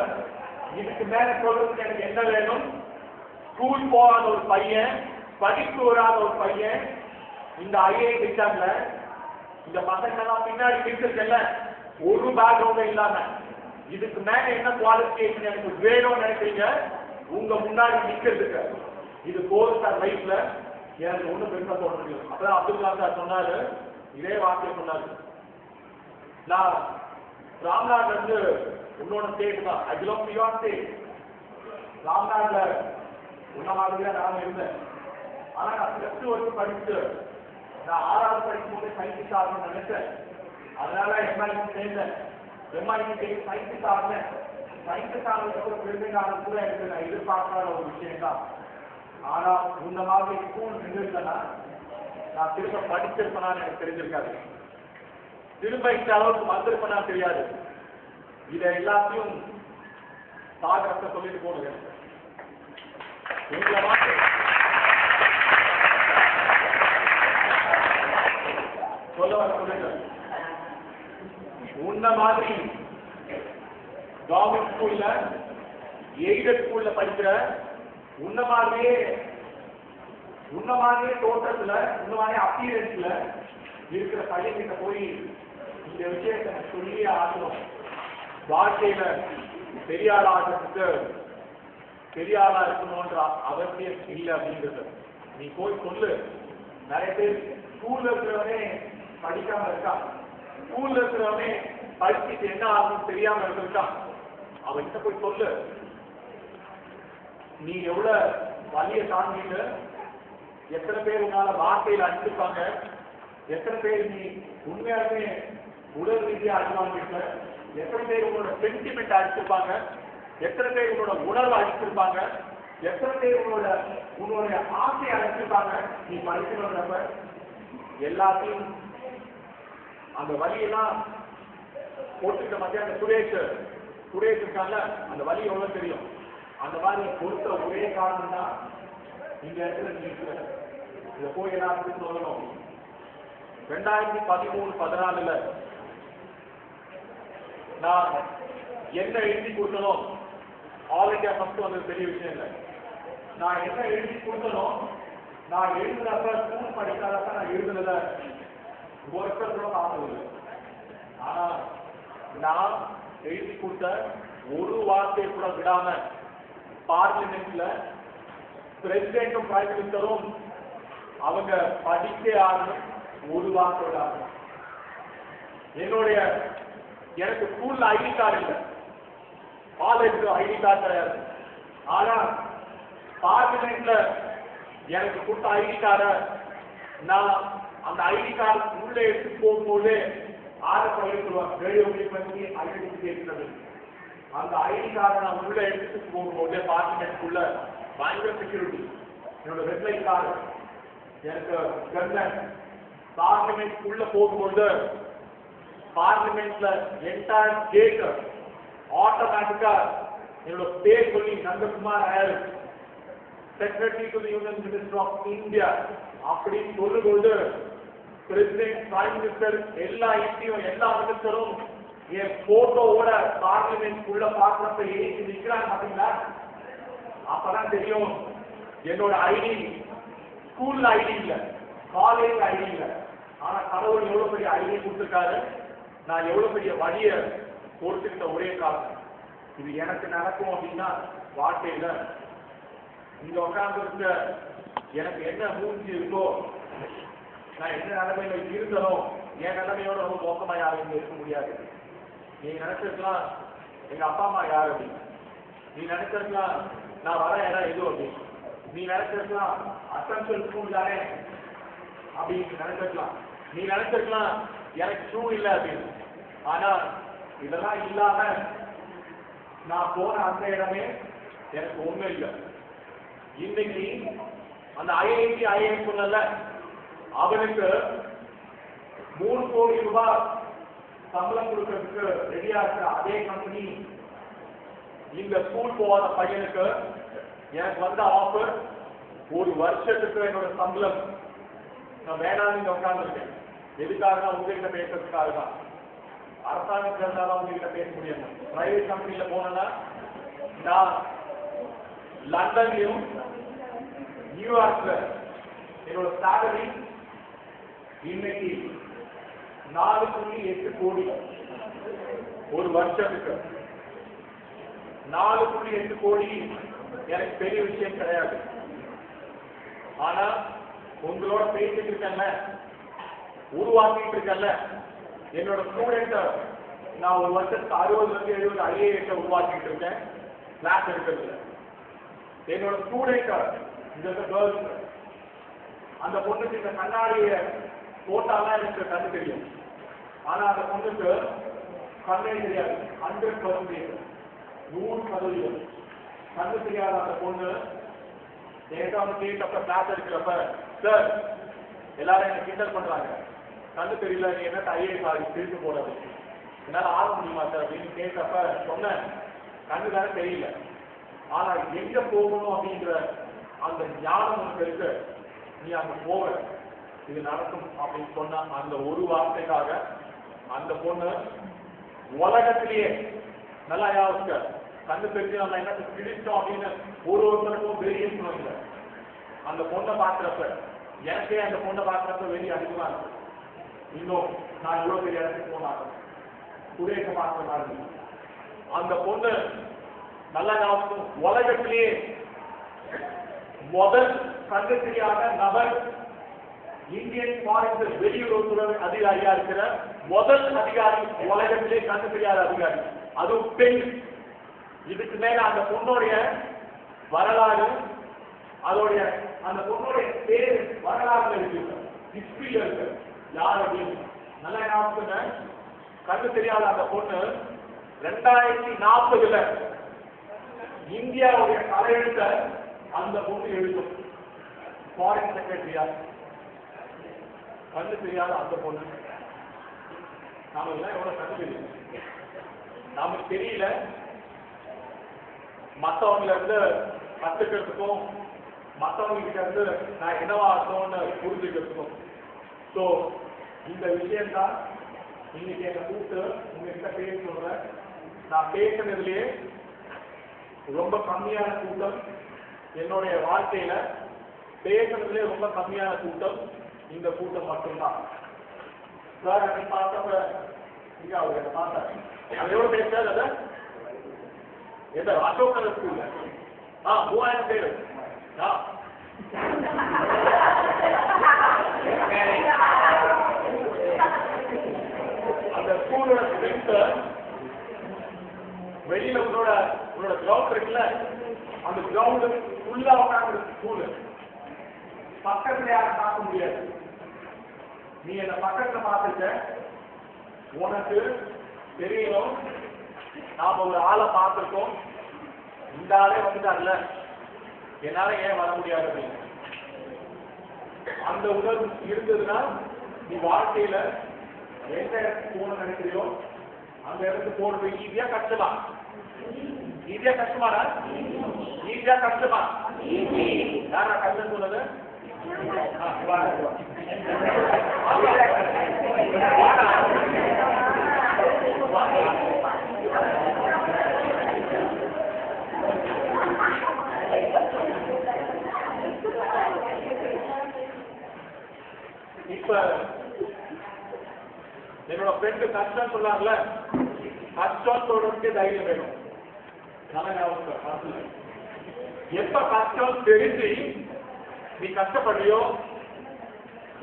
இதுக்கு மேல சொல்றதுக்கு எனக்கு என்ன வேணும்? ஸ்கூல் போகாத ஒரு பையன், படிப்பு வராத ஒரு பையன் இந்த ஐஏஎஸ் எக்ஸாம்ல இந்த பசங்க எல்லாம் பின்னாடி இருக்கிறதுல ஒரு பேக்ரவுண்ட் இல்லாம இதுக்கு மேல என்ன குவாலிஃபிகேஷன் எனக்கு வேணும்னு நினைக்கிறீங்க? உங்க முன்னாடி நிக்கிறதுக்கு இது போதும் சார். லைஃப்ல எனக்கு ஒண்ணு பெருசா தோணுது. அப்பதான் அப்துல் கலாம் சார் சொன்னாரு, இதே வார்த்தையை சொன்னாரு. நான் ராம்நாட்ல இருந்து உன்னோட ஸ்டேட் தான். I belong to your state. ராம்நாட்ல உன்ன மாதிரியா நான் இருந்தேன். ஆனா நான் +2 வரைக்கும் படிச்சுட்டு நான் 6வது படிக்கும் போது சயின்டிஸ்ட் ஆகணும்னு நினைச்சேன். அதனால எம்ஐடி சேர்ந்தேன். MIT scientist ஆகினேன். சயின்டிஸ்ட் ஆனதுக்கு பெருமைக்கான கூட எனக்கு நான் எதிர்பார்க்காத ஒரு விஷயம் தான். ஆனா இந்த மாதிரி ஸ்கூல் இருந்திருந்தேன்னா நான் திரும்ப படிச்சிருப்பேனான்னு எனக்கு தெரிஞ்சிருக்காது. திரும்ப இந்த அளவுக்கு வந்திருப்பேனா தெரியாது. இதை எல்லாத்தையும் சாகரத்தை சொல்லிட்டு போடுங்க. உங்களை மாதிரி சொல்ல வர சொல்லுங்க. உன்ன மாதிரி கவர்மெண்ட் ஸ்கூல்ல எய்டட் ஸ்கூல்ல படிக்கிற உன்ன மாதிரியே தோற்றத்துல உன்ன மாதிரியே அப்பியரன்ஸ்ல இருக்கிற பையன்கிட்ட போய் இந்த விஷயத்தை சொல்லியே ஆகணும். வாழ்க்கையில பெரியாளா ஆகிறதுக்கு பெரியாளா இருக்கணும்ன்ற அவசியம் இல்லை அப்படிங்கிறது நீ போய் சொல்லு. நிறைய பேர் ஸ்கூல்ல இருக்கிறவனே படிக்காம இருக்கான். ஸ்கூல்ல இருக்கிறவனே படிச்சுட்டு என்ன ஆகும் தெரியாம இருக்கான். அவன்கிட்ட போய் சொல்லு. நீ எவ்வளவு வலிய தாங்கிட்டு எத்தனை பேர் உன்னால வார்த்தையில அடிச்சிருப்பாங்க, எத்தனை பேர் நீ உண்மையாலுமே உடல் ரீதியா அடிவாங்கிருக்க, எத்தனை பேர் உங்களோட சென்டிமெண்ட் அடிச்சிருப்பாங்க, எத்தனை பேர் உங்களோட உணர்வு அடிச்சிருப்பாங்க, எத்தனை பேர் உன்னுடைய ஆசையை அடிச்சிருப்பாங்க. நீ படிக்கணும்ன்றப்ப எல்லாத்தையும் அந்த வலியெல்லாம் போட்டுக்கிட்ட மத்திய அந்த சுரேஷ் இருக்காங்க. அந்த வலி எவ்வளவு தெரியும். அந்த மாதிரி பொறுத்த ஒரே காரணம் தான் இந்த இடத்துல நீ இதை போய் எல்லாத்துக்கும் சொல்லணும். 2013-14 நான் என்ன எழுதி கொடுத்தனும் ஆல் இண்டியா ஃபர்ஸ்ட் வந்தது பெரிய விஷயம் இல்லை. நான் என்ன எழுதி கொடுத்தனும் நான் எழுதுனப்ப ஸ்கூல் படிக்காதப்ப நான் எழுதுனத ஒருத்தர் கூட பார்த்ததில்லை. ஆனா நான் எழுதி கொடுத்த ஒரு வார்த்தையை கூட விடாம பார்லிமெண்ட்ல பிரசிடென்டும் பிரைம் மினிஸ்டரும் அவங்க படித்தே ஆகணும் ஒரு வார்த்தை விடாம. எனக்கு ஸ்கூல்ல ஐடி கார்டு இல்லை, காலேஜ் ஐடி கார்டு கிடையாது. ஆனா பார்லிமெண்ட்ல எனக்கு கொடுத்த ஐடி கார்டை நான் அந்த ஐடி கார்டு உள்ள எடுத்து போகும்போது சொல்லுவாங்க ரேடியோ ஃப்ரீக்வன்சி ஐடென்டிஃபிகேஷன். அந்த ஐடி கார்டை நான் உள்ள எடுத்துட்டு போகும்போது பார்லிமெண்ட்குள்ள பயங்கர செக்யூரிட்டி. என்னோட ரெட்லைட் கார்டு எனக்கு கன்னர் பார்லிமெண்ட் உள்ள போகும்போது பார்லிமெண்ட்ல என்டையர் கேட் ஆட்டோமேட்டிக்கா என்னோட பேர் சொல்லி Nandakumar Iyer secretary to the union minister of India அப்படின்னு சொல்லும்போது பிரசிடென்ட் பிரைம் மினிஸ்டர் எல்லா எம்பியும் எல்லா மினிஸ்டரும் என் போட்டோவோட பார்லிமெண்ட் உள்ள பார்க்கறப்ப ஏறி நிற்கிறாங்க பாத்தீங்களா. அப்பதான் தெரியும் என்னோட ஐடி ஸ்கூல்ல ஐடி இல்ல, காலேஜ் ஐடி இல்ல. ஆனா கடவுள் எவ்வளவு பெரிய ஐடி கொடுத்திருக்காரு, நான் எவ்வளவு பெரிய வழிய கொடுத்துக்கிட்ட ஒரே காரணம் இது எனக்கு நடக்கும் அப்படின்னா வாழ்க்கையில இங்க உட்கார்ந்து இருக்க எனக்கு என்ன மூஞ்சி இருக்கோ, நான் என்ன நிலைமையில இருந்தனோ என் நிலைமையோட ரொம்ப மோசமா யாரும் இருக்க முடியாது. நீ நினைச்சிருக்கலாம் எங்க அப்பா அம்மா யாரு அப்படின்னு, நீ நினைச்சிருக்கலாம் நான் வர இடம் எது அப்படின்னு, நீ நினைச்சிருக்கலாம் அசென்ஷியல் ஸ்கூல் தானே அப்படின்னு நினைச்சிருக்கலாம், நீ நினைச்சிருக்கலாம் எனக்கு ஷூ இல்லை அப்படின்னு. ஆனா இதெல்லாம் இல்லாம நான் போன அந்த இடமே எனக்கு ஒண்ணு இல்லை. இன்னைக்கு அந்த ஐஐஎம் சொன்னல அவனுக்கு 3 கோடி ரூபாய் சம்பளம் கொடுக்கறதுக்கு ரெடியா இருக்கிற அதே கம்பெனி இந்த ஸ்கூல் போகாத பையனுக்கு எனக்கு வந்த ஆஃபர் 1 வருஷத்துக்கு என்னோட சம்பளம் நான் வேணாம்னு இங்க உட்கார்ந்துருக்கேன். எதுக்காக உங்ககிட்ட பேசுறதுக்காக தான். அரசாங்கத்தில் இருந்தாலும் உங்ககிட்ட பேச முடியாது. பிரைவேட் கம்பெனியில போனா நான் லண்டன்லயும் நியூயார்க்ல என்னோட சேலரி இன்னைக்கு 4.8 கோடி ஒரு வருஷத்துக்கு. 4.8 கோடி எனக்கு பெரிய விஷயம் கிடையாது. ஆனா உங்களோட பேசிட்டு இருக்கல, உருவாக்கிட்டு இருக்கல, என்னோட ஸ்டூடெண்ட் நான் ஒரு வருஷத்துக்கு 60 ஐஏஎஸ் உருவாக்கிட்டு இருக்கேன். கிளாஸ் எடுக்கிறது என்னோட ஸ்டூடெண்ட் இந்த கேர்ள்ஸ், அந்த பொண்ணுக்கு இந்த கண்ணாடிய போட்டாதான் எனக்கு கண்ணு தெரியும். ஆனா அந்த பொண்ணுக்கு கண்ணே தெரியாது. 100% 100% கண்ணு தெரியாத அந்த பொண்ணு என்கிட்ட வந்து கேட்டப்ப கிளாஸ் எடுக்கிறப்ப, சார் எல்லாரும் என்ன கிண்டல் பண்றாங்க, கண்ணு தெரியல, நீ என்ன ஐஏஎஸ் ஆகி திருப்பி போடாது, என்னால ஆக முடியுமா சார் அப்படின்னு கேட்டப்ப சொன்னேன், கண்ணு தானே தெரியல, ஆனா எங்க போகணும் அப்படின்ற அந்த ஞானம் உனக்கு இருக்கு, நீ அங்க போக, இது நடக்கும் அப்படின்னு சொன்ன அந்த ஒரு வார்த்தைக்காக அந்த பொண்ணு உலகத்திலேயே நல்லா ஞாபகம், கண்ணு தெரிஞ்சு நம்ம என்ன பிடிச்சோம் அப்படின்னு ஒருத்தருக்கும் வெளியே அந்த பொண்ணை பார்க்கிறப்ப எனக்கே அந்த பொண்ணை பார்க்கிறப்ப வெளியே அதிகமா இருக்கு. இன்னும் நான் இவ்வளவு பெரிய இடத்துக்கு போனாங்க சுரேஷ பார்க்கிறாங்க. அந்த பொண்ணு நல்லா ஞாபகம், உலகத்திலேயே முதல் கண்ணு தெரியாத நபர், இந்தியன் ஃபாரின் வெளியுறவுத்துறை அதிகாரியா இருக்கிற முதல் அதிகாரி, உலகத்திலே கண்ணு தெரியாத அதிகாரி, அதுவும் பெண். இதுக்கு மேல அந்த பொண்ணுடைய வரலாறு, அதோடைய அந்த பொண்ணுடைய பேர் வரலாறுல இருக்கு, ஹிஸ்டரியில இருக்கு. யார் அப்படின்னு நல்லா ஞாபகம், கண்ணு தெரியாத அந்த பொண்ணு 2040 இந்தியாவுடைய தலையெழுத்த அந்த பொண்ணு எழுதும். ஃபாரின் செக்ரட்டரியா கண்ணு தெரியாத அந்த பொண்ணு. நாம எல்லாம் எவ்வளவு கண்ணு தெரியும், நமக்கு தெரியல. மற்றவங்கள இருந்து கத்துக்கிறதுக்கும் மற்றவங்க கிட்ட இருந்து நான் என்னவா இருக்கணும்னு புரிஞ்சுக்கிறதுக்கும். ஸோ இந்த விஷயம்தான் இன்னைக்கு என்னை கூப்பிட்டு உங்ககிட்ட பேச சொல்றேன். நான் பேசுனதுலயே ரொம்ப கம்மியான கூட்டம், என்னுடைய வாழ்க்கையில பேசுனதுலயே ரொம்ப கம்மியான கூட்டம் இந்த கூட்டம் மட்டும்தான். சார் அன்னைக்கு பார்த்தப்ப இங்க அவர் என்ன பார்த்தாரு, அது எவ்வளவு பேசாது, அதை எந்த அசோக் ஸ்கூல்ல 3000 பேரு. அந்த ஸ்கூலோட ஸ்ட்ரென்த், வெளியில உன்னோட கிரவுண்ட் இருக்குல்ல, அந்த கிரவுண்ட் ஃபுல்லா உட்காந்து ஸ்கூலு, பக்கத்துல யாரும் பார்க்க முடியாது. நீ என்ன பக்கத்துல பார்த்துட்ட, உனக்கு தெரியணும் நாம ஒரு ஆளை பார்த்துருக்கோம், இந்த ஆளே வந்துட்டார்ல, என்னால ஏன் வர முடியாது அப்படின்னு. அந்த உணர்வு இருந்ததுன்னா நீ வாழ்க்கையில எந்த இடத்துக்கு போகணும்னு நினைக்கிறியோ அந்த இடத்துக்கு போறது ஈஸியா கஷ்டமா? ஈஸியா கஷ்டமாடா? ஈஸியா கஷ்டமா? யாரா கஷ்டம் சொன்னது? இப்ப என்னோட ஃப்ரெண்டு கஷ்டம் சொன்னார்ல, கஷ்டம் சொல்றதுக்கு தைரியம் வேணும். எப்ப கஷ்டம் தெரிஞ்சு நீ கஷ்டப்படுறியோ,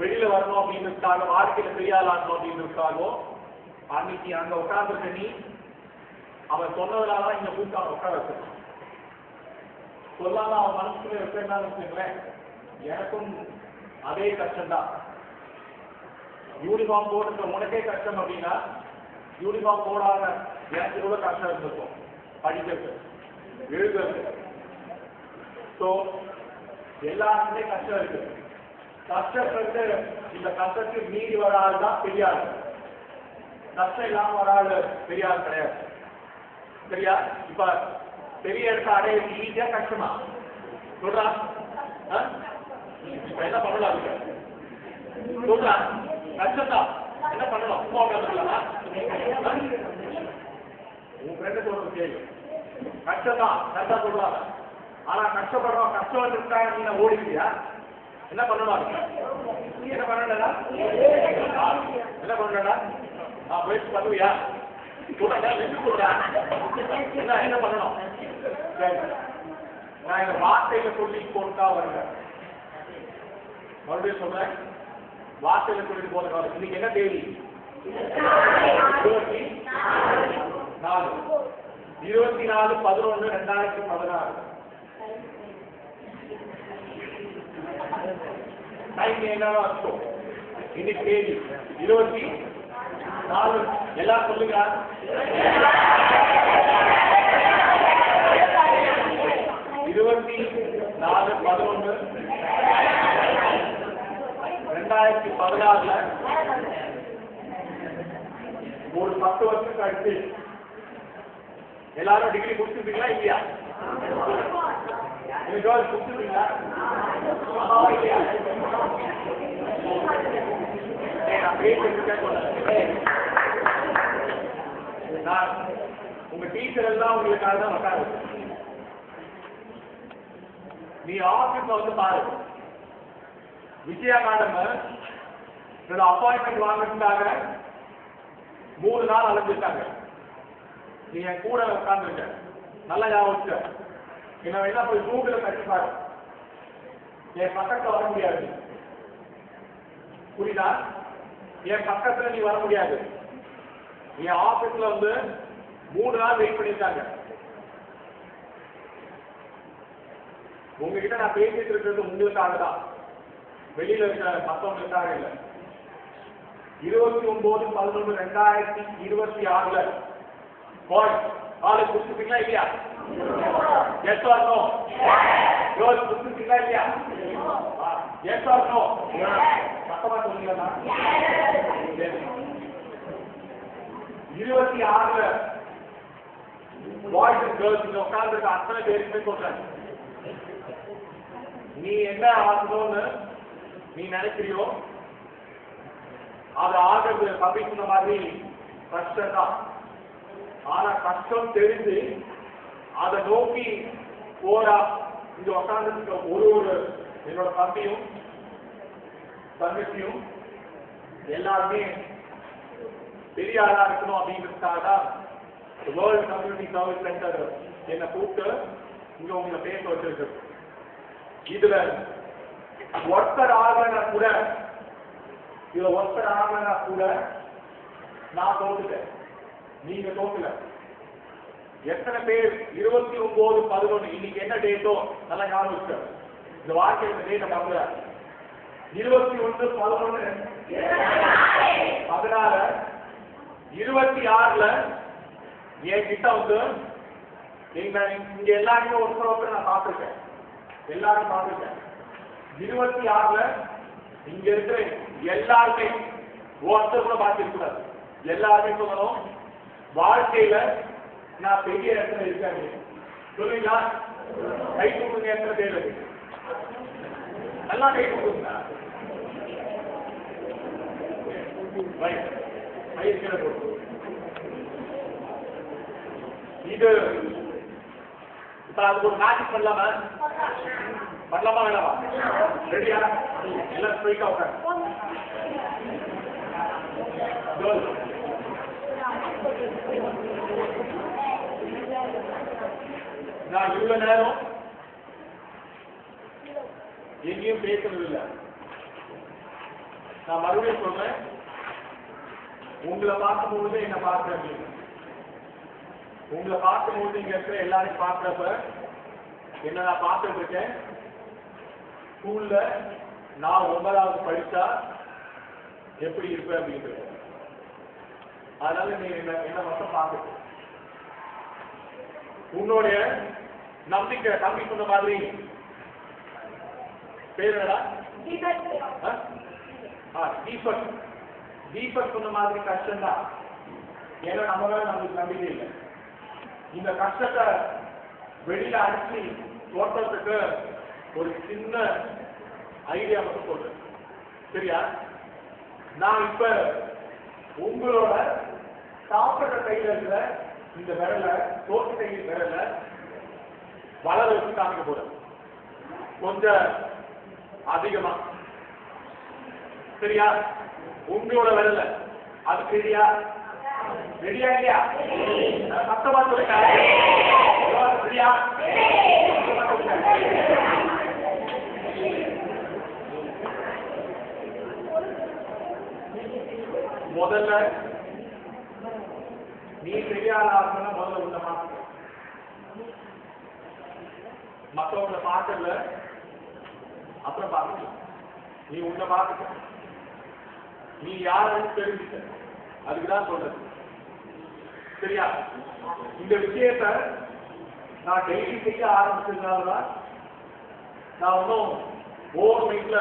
வெளியில வரணும் அப்படின்றதுக்காக, வாழ்க்கையில பெரியாளாகணும் அப்படின்றதுக்காகவோ, அன்னைக்கு அங்க உட்கார்ந்துருக்க நீ அவன் சொன்னதுனாலதான் இங்க கூப்பிட்டு அவன் உட்கார வச்சிருக்கான். சொல்லாம அவன் மனசுக்குள்ள வைக்கிறான்னு வச்சுங்களேன், எனக்கும் அதே கஷ்டம்தான். யூனிஃபார்ம் போட்டுக்க உனக்கே கஷ்டம் அப்படின்னா, யூனிஃபார்ம் போடாத எனக்கு கூட கஷ்டம் இருந்திருக்கும், படிக்கிறது, எழுதுறது. ஸோ எல்லாருக்குமே கஷ்டம் இருக்கு. கஷ்டப்பட்டு இந்த கஷ்டத்துக்கு மீறி வர ஆள் தான் பெரிய ஆள். கஷ்டம் இல்லாம வர ஆள் பெரிய ஆள் கிடையாது. சரியா? இப்ப பெரிய இடத்த அடைய ஈஸியா கஷ்டமா சொல்றா? இப்ப என்ன பண்ணலாம் சொல்றா? கஷ்டம்தான், என்ன பண்ணலாம்? சும்மா உட்காந்துக்கலாமா? உன் ஃப்ரெண்டு சொல்றது கேள்வி, கஷ்டம்தான் கரெக்டா சொல்றாங்க. ஆனா கஷ்டப்படுறோம், கஷ்டம் இருக்கா, நீ ஓடிக்கிறியா? என்ன பண்ணணும்? என்ன பண்ணடா? என்ன பண்ணடா? முயற்சி பண்ணுவியா? சொல்றா, சொல்றா என்ன பண்ணணும்? நான் இந்த வார்த்தையில சொல்லி போட்டா வருவேன். மறுபடியும் சொல்றேன், வார்த்தையில சொல்லிட்டு போற இன்னைக்கு என்ன தேதி? 24/11/2016 டைம் என்னவா இருக்கும் இன்னைக்கு தேதி 24 எல்லாரும் சொல்லுங்க 24/11/2016 ஒரு 10 வருஷம் கழிச்சு எல்லாரும் டிகிரி முடிச்சிருக்கீங்களா இல்லையா? முடிச்சிருக்கீங்களா? நான் உங்க டீச்சர் எல்லாம் உங்களுக்காக தான் உட்காரு. நீ ஆபீஸ்ல வந்து பாரு. விஜயா மேடம் அப்பாயின்மெண்ட் வாங்கிட்டாங்க. 3 நாள் அலைஞ்சிருக்காங்க. நீ என் கூட உட்கார்ந்துருக்க. நல்லா ஞாபகம் என்ன வேணா போய் கூகுள தட்டி பாரு. என் பக்கத்துல வர முடியாது. புரியுதா? என் பக்கத்துல நீ வர முடியாது. என் ஆபீஸ்ல வந்து 3 நாள் வெயிட் பண்ணிருக்காங்க. உங்ககிட்ட நான் பேசிட்டு இருக்கிறது உங்களுக்காக தான், வெளியில இருக்க மற்றவங்களுக்காக இல்லை. 29/11/2026 காலேஜ் கொடுத்துருக்கீங்களா இல்லையா? Yes or no? ரோஸ் கொடுத்துருக்கீங்களா இல்லையா? Yes or no? சத்தமா சொல்லுங்களா? 26 பாய்ஸ் அண்ட் கேர்ள்ஸ் இங்க உட்கார்ந்து அத்தனை பேருக்குமே சொல்றேன், நீ என்ன ஆகணும்னு நீ நினைக்கிறியோ அது ஆகிறது பப்ளிக் மாதிரி கஷ்டம் தான். ஆனா கஷ்டம் தெரிஞ்சு அதை நோக்கி போரா இங்க உட்கார்ந்து ஒரு என்னோட தம்பியும் தங்கச்சியும் எல்லாருமே பெரிய ஆளா இருக்கணும் அப்படிங்கிறதுக்காக தான் வேர்ல்ட் கம்யூனிட்டி சர்வீஸ் சென்டர் என்னை கூப்பிட்டு இங்க உங்களை பேச வச்சிருக்கு. இதுல ஒருத்தர் ஆகனா கூட நான் தோத்துட்டேன், நீங்க தோக்கல. எத்தனை பேர் 29/11 இன்னைக்கு என்ன டேட்டோ நல்லா ஞாபகம், இந்த வாக்கிய டேட்டை பார்க்கல. 21/11/16 26 என் கிட்ட வந்து இங்க எல்லாருமே ஒருத்தர் நான் பார்த்துருக்கேன், எல்லாரும் பார்த்துருக்கேன். 26 இங்க இருக்கிற எல்லாருமே ஒருத்தர் கூட பார்த்திருக்கூடாது. எல்லாருமே சொல்லணும் வாழ்க்கையில நான் பெரிய இடத்துல இருக்கேன் சொல்லுவீங்களா? கை கொடுங்க. எத்தனை பேர் நல்லா கை கொடுங்க. இது இப்ப அதுக்கு ஒரு மேஜிக் பண்ணலாமா வேணாமா? ரெடியா? எல்லாம் ஸ்ட்ரைட்டா உட்காரு. நான் இவ்வளவு நேரம் எங்கேயும் பேசணும் இல்லை. நான் மறுபடியும் சொல்றேன், உங்களை பார்க்கும்போது என்ன பார்க்கிறேன், உங்களை பார்க்கும்போது இங்க இருக்கிற எல்லாரையும் பார்க்கிறப்ப என்ன நான் பார்த்துட்டு இருக்கேன். ஸ்கூல்ல நான் 9வது படிச்சா எப்படி இருப்பேன் அப்படின்றது. அதனால நீ என்ன மட்டும் பார்க்க உன்னுடைய நம்பிக்கை. தம்பி சொன்ன மாதிரி பேர் என்னடா? தீபக் சொன்ன மாதிரி கஷ்டம் தான். ஏன்னா நம்ம மேல நம்மளுக்கு நம்பிக்கை இல்லை. இந்த கஷ்டத்தை வெளியில அடிச்சு தோட்டத்துக்கு ஒரு சின்ன ஐடியா மட்டும் சொல்றேன், சரியா? நான் இப்ப உங்களோட சாப்பிட்ற கையில இருக்கிற இந்த விரல தோற்று கை விரல வளர வச்சு காமிக்க போறேன், கொஞ்சம் அதிகமா, சரியா? உங்களோட விரல அது சரியா? ரெடியா இல்லையா? சத்தமா சொல்லுங்க. சரியா? முத முதல்ல நீ தெரியாத ஆசனா முதல்ல உன்னை பார்க்க, மற்றவங்களை பார்க்கல அப்புறம் பார்க்க. நீ உன்னை பார்க்க, நீ யாருன்னு தெரிஞ்சுக்க, அதுக்குதான் சொல்றது. சரியா? இந்த விஷயத்த நான் டெய்லி செய்ய ஆரம்பிச்சதுனாலதான் நான் ஒன்றும் ஓவர் நைட்ல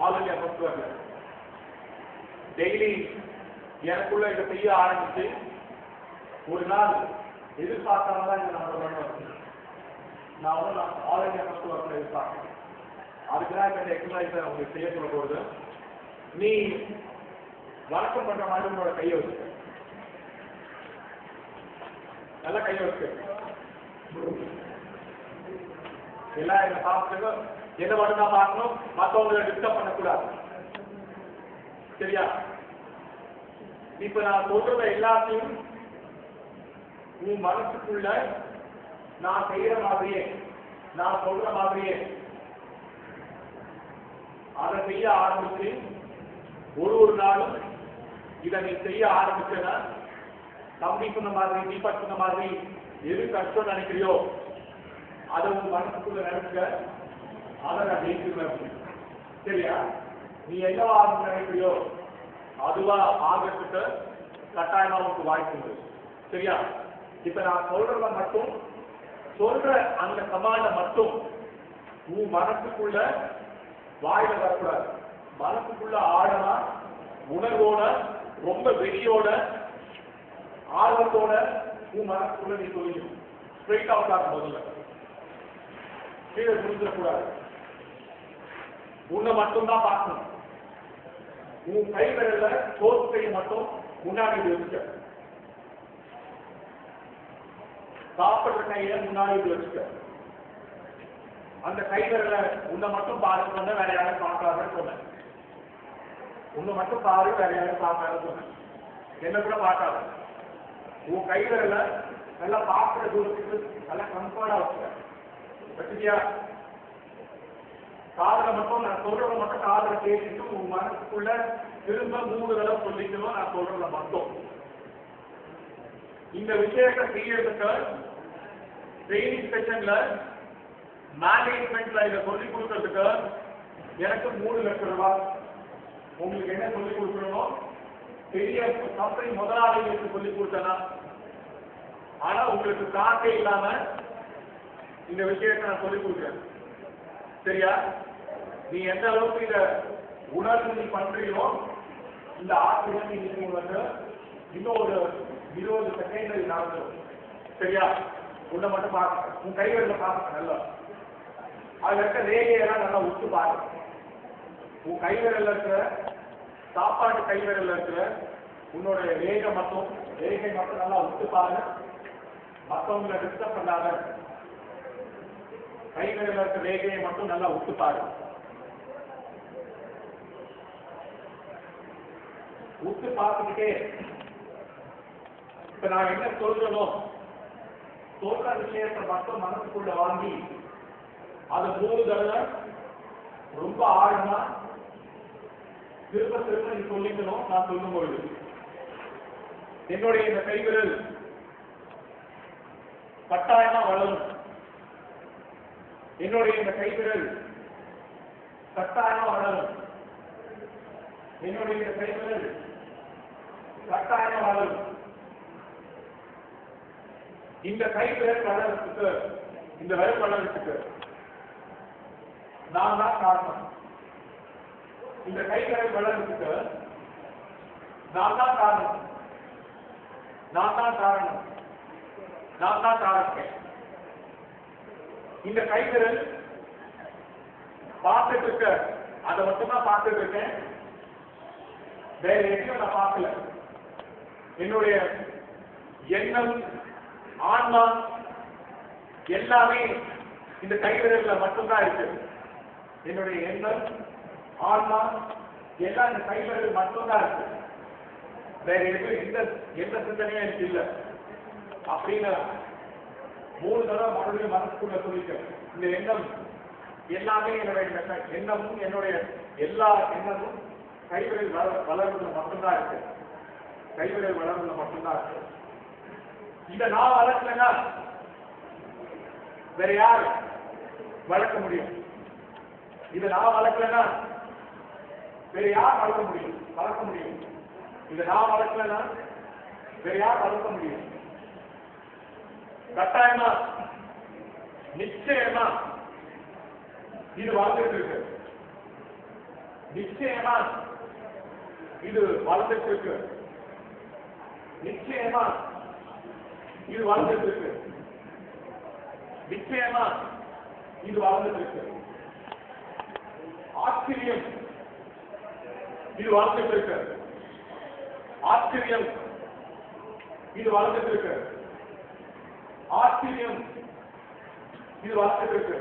ஆல்ரெடி ஃபர்ஸ்ட் வரல. டெய்லி எனக்குள்ள இதை செய்ய ஆரம்பிச்சு ஒரு நாள் எதிர்பார்க்காமதான் இதை நம்ம பண்ணுவேன். நான் ஒன்றும் நான் ஆல்ரெடி ஃபர்ஸ்ட் வரல எதிர்பார்க்கிறேன். அதுக்குதான் இந்த எக்ஸசைஸை உங்களுக்கு செய்ய சொல்ல போறது. நீ வணக்கம் பண்ற மாதிரி உங்களோட கையை வச்சுக்க, நல்லா கையை வச்சுக்க. எல்லாம் என்ன பார்த்துங்க, என்ன மட்டும் தான் பார்க்கணும், மற்றவங்களை டிஸ்டர்ப் பண்ணக்கூடாது. சரியா? இப்ப நான் சொல்றத எல்லாத்தையும் உன் மனசுக்குள்ள நான் செய்யற மாதிரியே, நான் சொல்ற மாதிரியே அதை செய்ய ஆரம்பிச்சு ஒரு நாளும் இதை நீ செய்ய ஆரம்பிச்சனா, தம்பி சொன்ன மாதிரி தீபக் சொன்ன மாதிரி எது கஷ்டம் நினைக்கிறியோ அதை உன் மனசுக்குள்ள நினைக்க, அதை நான் ஜெயிச்சுருவேன். சரியா? நீ என்னவா ஆகணும்னு நினைக்கிறியோ அதுவா ஆகிறதுக்கு கட்டாயமா உனக்கு வாய்ப்பு உண்டு. சரியா? இப்ப நான் சொல்றத மட்டும், சொல்ற அந்த கமாண்ட மட்டும் உன் மனசுக்குள்ள வாயில வரக்கூடாது. மனசுக்குள்ள ஆழமா உணர்வோட ரொம்ப வெறியோட ஆர்வத்தோட உன் மனசுக்குள்ள நீ சொல்லிக்கணும். ஸ்ட்ரெயிட் அவுட் ஆகும் முதல்ல கீழே புரிஞ்சிடக்கூடாது. உன்னை மட்டும்தான் பார்க்கணும். உன் கை விரல்ல சோறு கையை மட்டும் முன்னாடி வச்சுக்க, சாப்பிடுற கையை முன்னாடி வச்சுக்க. அந்த கை விரல உன்னை மட்டும் பாரு சொன்ன, வேற யாரும் பார்க்காத சொன்ன. உன்னை மட்டும் பாரு, வேற யாரும் பார்க்காத சொன்ன. என்ன கூட பார்க்காத. உன் கை விரல நல்லா பார்க்கிற தூரத்துக்கு நல்லா கம்ஃபர்டா வச்சுக்கியா? காதலை மட்டும் நான் சொல்றத மட்டும் காதலை கேட்டுட்டு உன் மனசுக்குள்ள திரும்ப 3 தடவை சொல்லிக்கணும். நான் சொல்றத மட்டும். இந்த விஷயத்தை செய்யறதுக்கு ட்ரைனிங் செஷன்ல மேனேஜ்மெண்ட்ல இதை சொல்லிக் கொடுக்கறதுக்கு எனக்கு 3 லட்சம் ரூபாய். உங்களுக்கு என்ன சொல்லிக் கொடுக்கணும்? பெரிய கம்பெனி முதலாளிகளுக்கு சொல்லிக் கொடுத்தனா, ஆனா உங்களுக்கு காசே இல்லாம இந்த விஷயத்தை நான் சொல்லிக் கொடுக்குறேன். சரியா? நீ எந்த அளவுக்கு இத உணர்வு நீ பண்றீங்களோ இந்த ஆசிரியர் இன்னைக்கு உங்களுக்கு இன்னும் ஒரு 20 செகண்ட் நடந்துடும். சரியா? உன்னை மட்டும் பார்க்க, உன் கைவிரல பார்க்க நல்லா, அதுல இருக்க ரேகையெல்லாம் நல்லா உத்து பாருங்க. உன் கைவிரல்ல இருக்கிற சாப்பாட்டு கைவிரல்ல இருக்கிற உன்னோட ரேகை மட்டும் நல்லா உத்து பாருங்க. மற்றவங்களை டிஸ்டர்ப் பண்ணாத. கைவிரல்ல இருக்கிற ரேகையை மட்டும் நல்லா உத்து பாருங்க. உத்து பார்த்துக்கிட்டே இப்ப நான் என்ன சொல்றனோ சொல்ற விஷயத்தை மட்டும் மனசுக்குள்ள வாங்கி அதை 3 தடவை ரொம்ப ஆழமா திரும்ப திரும்ப நீ சொல்லிக்கணும். நான் சொல்லும் பொழுது என்னுடைய இந்த கைவிரல் கட்டாயமா வளரும். என்னுடைய இந்த கைவிரல் கட்டாயமா வளரும். என்னுடைய இந்த கைவிரல் கட்டாயமா வளரும். இந்த கைவிரல் வளர்றதுக்கு, இந்த விரல் வளர்றதுக்கு நான் தான் காரணம். இந்த கைவிரல் வளர்றதுக்கு நான் தான் காரணம். நான் தான் காரணம். நான் தான் காரணம். இந்த கைவிரல் பார்த்துட்டு இருக்க, அதை மட்டும்தான் பார்த்துட்டு இருக்கேன். வேற எதையும் நான் பார்க்கல. என்னுடைய எண்ணம், ஆன்மா எல்லாமே இந்த கைவிரல்ல மட்டும்தான் இருக்கு. என்னுடைய எண்ணம், ஆன்மா எல்லாம் இந்த கைவிரல் மட்டும்தான் இருக்கு. வேற எதுவும் எந்த சிந்தனையும் எனக்கு இல்லை அப்படின்னு 3 தடவை மறுபடியும் மனசுக்குள்ள சொல்லிக்க. இந்த எண்ணம் எல்லாமே என்னுடைய எண்ணமும், என்னுடைய எல்லா எண்ணமும் கைவிரல் வளர்வது மட்டும்தான் இருக்கு. கைவிரல் வளர்றதுல மட்டும்தான் இருக்கு. இதை நான் வளர்க்கலன்னா வேற யார் வளர்க்க முடியும்? இதை நான் வளர்க்கலன்னா வேற யார் வளர்க்க முடியும்? இதை நான் வளர்க்கலன்னா வேற யார் வளர்க்க முடியும்? கட்டாயமா நிச்சயமா இது வளர்ந்துட்டு இருக்கு. நிச்சயமா இது வளர்ந்துட்டு இருக்கு. நிச்சயமா இது வளர்ந்துட்டு இருக்கு. நிச்சயமா இது வளர்ந்துட்டு இருக்கு. ஆச்சரியம் இது வளர்ந்துட்டு இருக்கு. ஆச்சரியம் இது வளர்ந்துட்டு இருக்கு. ஆச்சரியம் இது வளர்ந்துட்டு இருக்கு.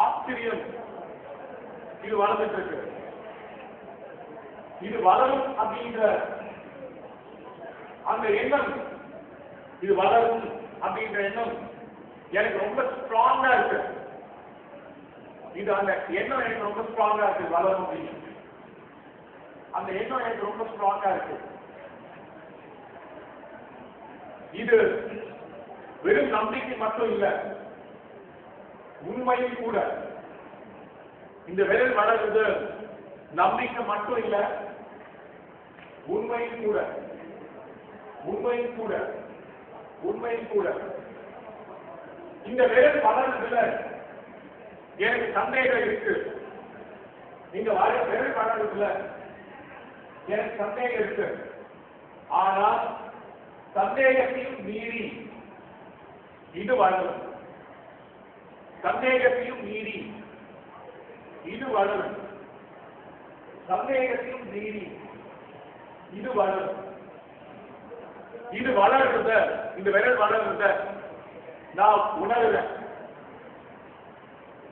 ஆச்சரியம் இது வளர்ந்துட்டு இருக்கு. இது வளரும் அப்படின்ற அந்த எண்ணம், இது வளரும் அப்படின்ற எண்ணம் எனக்கு ரொம்ப ஸ்ட்ராங்கா இருக்கு. இது அந்த எண்ணம் எனக்கு ரொம்ப ஸ்ட்ராங்கா இருக்கு. வளரும் அப்படின்னு அந்த எண்ணம் எனக்கு ரொம்ப ஸ்ட்ராங்கா இருக்கு. இது வெறும் நம்பிக்கை மட்டும் இல்ல, உண்மையும் கூட. இந்த விரல் வளர்றது நம்பிக்கை மட்டும் இல்ல, உண்மையும் கூட. உண்மையும் கூட. உண்மையும் கூட. இந்த விரல் வளர்றதுல எனக்கு சந்தேகம் இருக்கு. நீங்க விரல் வளர்றதுல எனக்கு சந்தேகம் இருக்கு. ஆனால் சந்தேகத்தையும் மீறி இது வளரும். சந்தேகத்தையும் மீறி இது வளரும். சந்தேகத்தையும் மீறி இது வளரும். இது வளர்றத, இந்த விரல் வளர்றத நான் உணர்றேன்,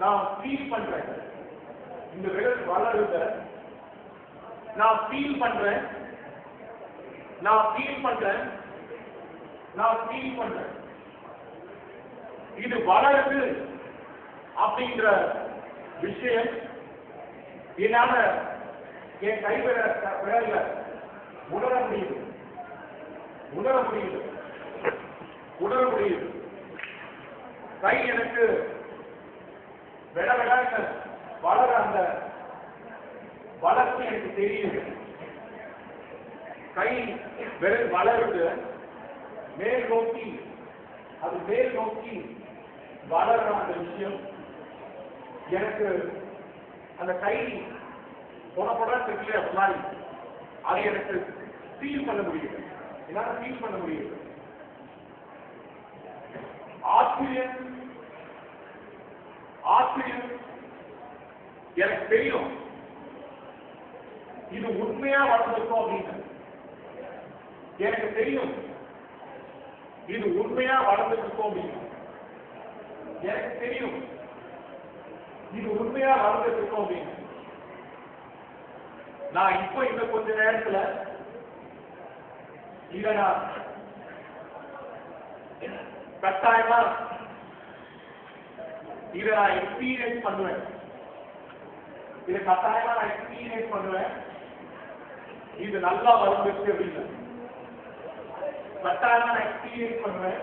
நான் ஃபீல் பண்றேன். இந்த விரல் வளர்றத நான் ஃபீல் பண்றேன். நான் ஃபீல் பண்றேன். நான் ஃபீல் பண்றேன். இது வளருது அப்படின்ற விஷயம் என்னால என் விரல்ல உணர முடியுது. உணர முடியுது. உணர முடியுது. கை எனக்கு விட வளர அந்த வளர்ச்சி எனக்கு தெரியுது. கை விரல் வளருது, மேல் நோக்கி, அது மேல் நோக்கி வளர்ற அந்த விஷயம் எனக்கு அந்த கை போன தெரியல மாதிரி அதை எனக்கு ஃபீல் பண்ண முடியுது. என்னால ஃபீல் பண்ண முடியுது. ஆச்சரியம், ஆச்சரியம் எனக்கு தெரியும். இது உண்மையா வளர்ந்துருக்கும் அப்படின்னு எனக்கு தெரியும். இது உண்மையா வளர்ந்துருக்கும் அப்படின்னு எனக்கு தெரியும். இது உண்மையா வளர்ந்துருக்கும் அப்படின்னு நான் இப்ப இந்த கொஞ்ச நேரத்துல இத நான் கட்டாயமா இத நான் எக்ஸ்பீரியன்ஸ் பண்ணுவேன். இத கட்டாயமா நான் எக்ஸ்பீரியன்ஸ் பண்ணுவேன். இது நல்லா வளர்ந்துருக்கு அப்படின்னு கட்டாயமா நான் எக்ஸ்பீரியன்ஸ் பண்ணுவேன்.